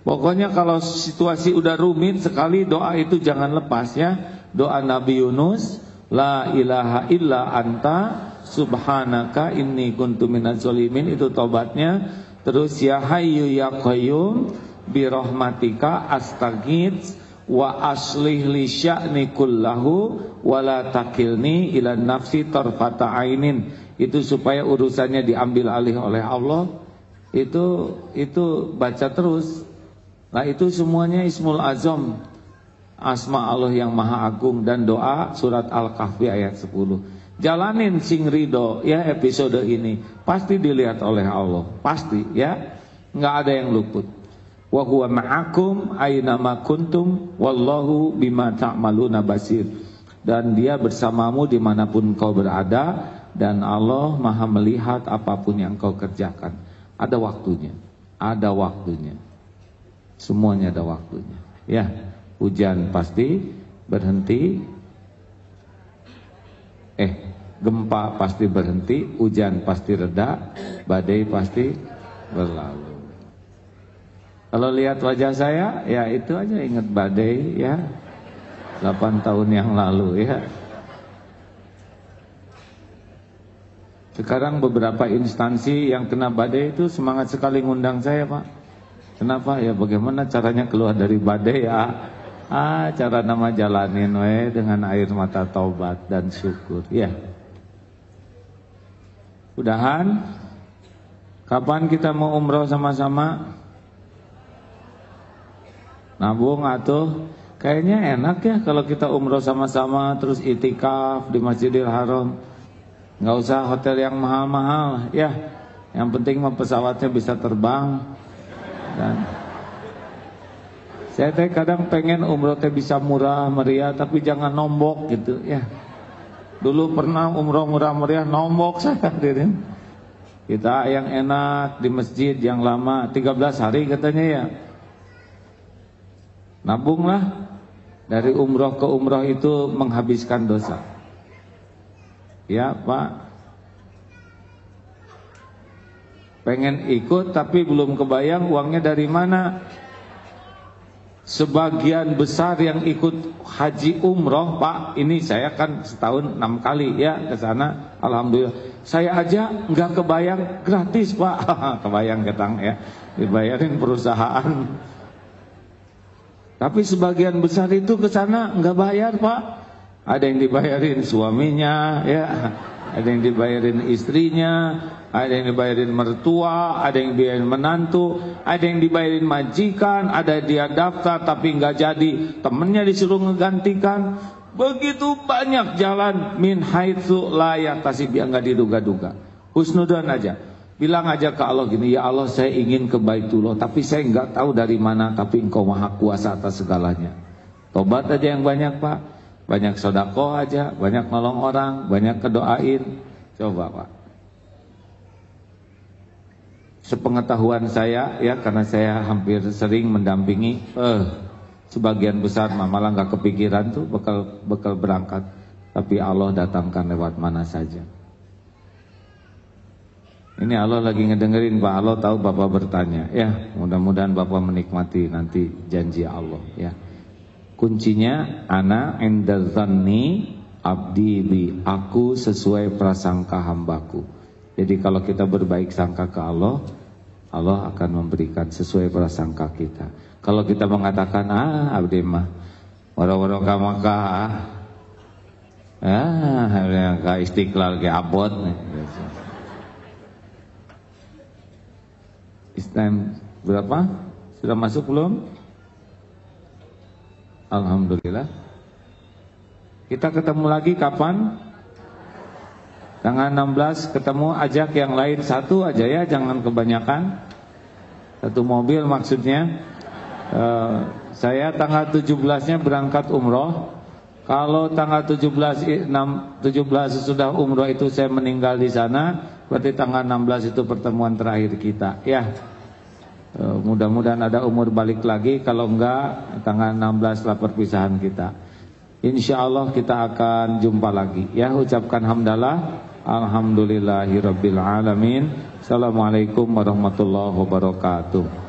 Pokoknya kalau situasi udah rumit sekali, doa itu jangan lepas ya. Doa Nabi Yunus, la ilaha illa anta subhanaka inni kuntu minaz zalimin, itu tobatnya. Terus ya hayyu ya qayyum bi rahmatika astaghits wa aslih li sya'ni kullahu wa la takilni ila nafsi tarfata ainin. Itu supaya urusannya diambil alih oleh Allah. Itu baca terus. Nah itu semuanya Ismul Azam, asma Allah yang Maha Agung. Dan doa surat Al-Kahfi ayat 10. Jalanin sing ridho ya episode ini, pasti dilihat oleh Allah, pasti ya, nggak ada yang luput. Wa huwa ma'akum aina ma kuntum wallahu bima ta'maluna basir. Dan dia bersamamu dimanapun kau berada, dan Allah Maha melihat apapun yang kau kerjakan. Ada waktunya, ada waktunya. Semuanya ada waktunya. Ya, hujan pasti berhenti. Gempa pasti berhenti, hujan pasti reda, badai pasti berlalu. Kalau lihat wajah saya, ya itu aja ingat badai ya. 8 tahun yang lalu ya. Sekarang beberapa instansi yang kena badai itu semangat sekali ngundang saya, Pak. Kenapa? Ya bagaimana caranya keluar dari badai ya? Cara nama jalanin dengan air mata taubat dan syukur. Ya. Mudahan kapan kita mau umroh sama-sama? Nabung atuh. Kayaknya enak ya kalau kita umroh sama-sama terus itikaf di Masjidil Haram. Nggak usah hotel yang mahal-mahal ya. Yang penting mah pesawatnya bisa terbang. Dan saya kadang pengen umroh teh bisa murah meriah, tapi jangan nombok gitu ya. Dulu pernah umroh murah meriah, nombok saya hadirin. Kita yang enak di masjid yang lama 13 hari katanya ya. Nabunglah, dari umroh ke umroh itu menghabiskan dosa. Ya Pak, pengen ikut tapi belum kebayang uangnya dari mana. Sebagian besar yang ikut haji umroh, Pak, ini saya kan setahun 6 kali ya ke sana, alhamdulillah. Saya aja nggak kebayang gratis, Pak. Kebayang ketang ya, dibayarin perusahaan. Tapi sebagian besar itu ke sana nggak bayar, Pak. Ada yang dibayarin suaminya, ya, ada yang dibayarin istrinya, ada yang dibayarin mertua, ada yang dibayarin menantu, ada yang dibayarin majikan, ada dia daftar tapi nggak jadi, temennya disuruh ngegantikan. Begitu banyak jalan min haitsu la yahtasib, yang enggak diduga-duga. Husnudzon aja. Bilang aja ke Allah gini, ya Allah saya ingin ke Baitullah, tapi saya enggak tahu dari mana, tapi Engkau Maha Kuasa atas segalanya. Tobat aja yang banyak Pak. Banyak sedekah aja, banyak nolong orang, banyak kedoain. Coba Pak. Sepengetahuan saya ya, karena saya hampir sering mendampingi sebagian besar malah nggak kepikiran tuh bekal berangkat, tapi Allah datangkan lewat mana saja. Ini Allah lagi ngedengerin Pak, Allah tahu Bapak bertanya ya, mudah-mudahan Bapak menikmati nanti janji Allah ya. Kuncinya ana inda dzanni abdi bi, aku sesuai prasangka hambaku. Jadi kalau kita berbaik sangka ke Allah, Allah akan memberikan sesuai prasangka kita. Kalau kita mengatakan abdi mah waro-waro ka Makkah ka Istiqlal ke abot Islam berapa? Sudah masuk belum? Alhamdulillah. Kita ketemu lagi kapan? Tanggal 16 ketemu, ajak yang lain satu aja ya, jangan kebanyakan. Satu mobil maksudnya. Saya tanggal 17-nya berangkat umroh. Kalau tanggal 17 sudah umroh itu saya meninggal di sana, berarti tanggal 16 itu pertemuan terakhir kita ya. Mudah-mudahan ada umur balik lagi, kalau enggak tanggal 16 lah perpisahan kita. Insya Allah kita akan jumpa lagi ya. Ucapkan hamdalah, alhamdulillahirabbil alamin. Assalamualaikum warahmatullahi wabarakatuh.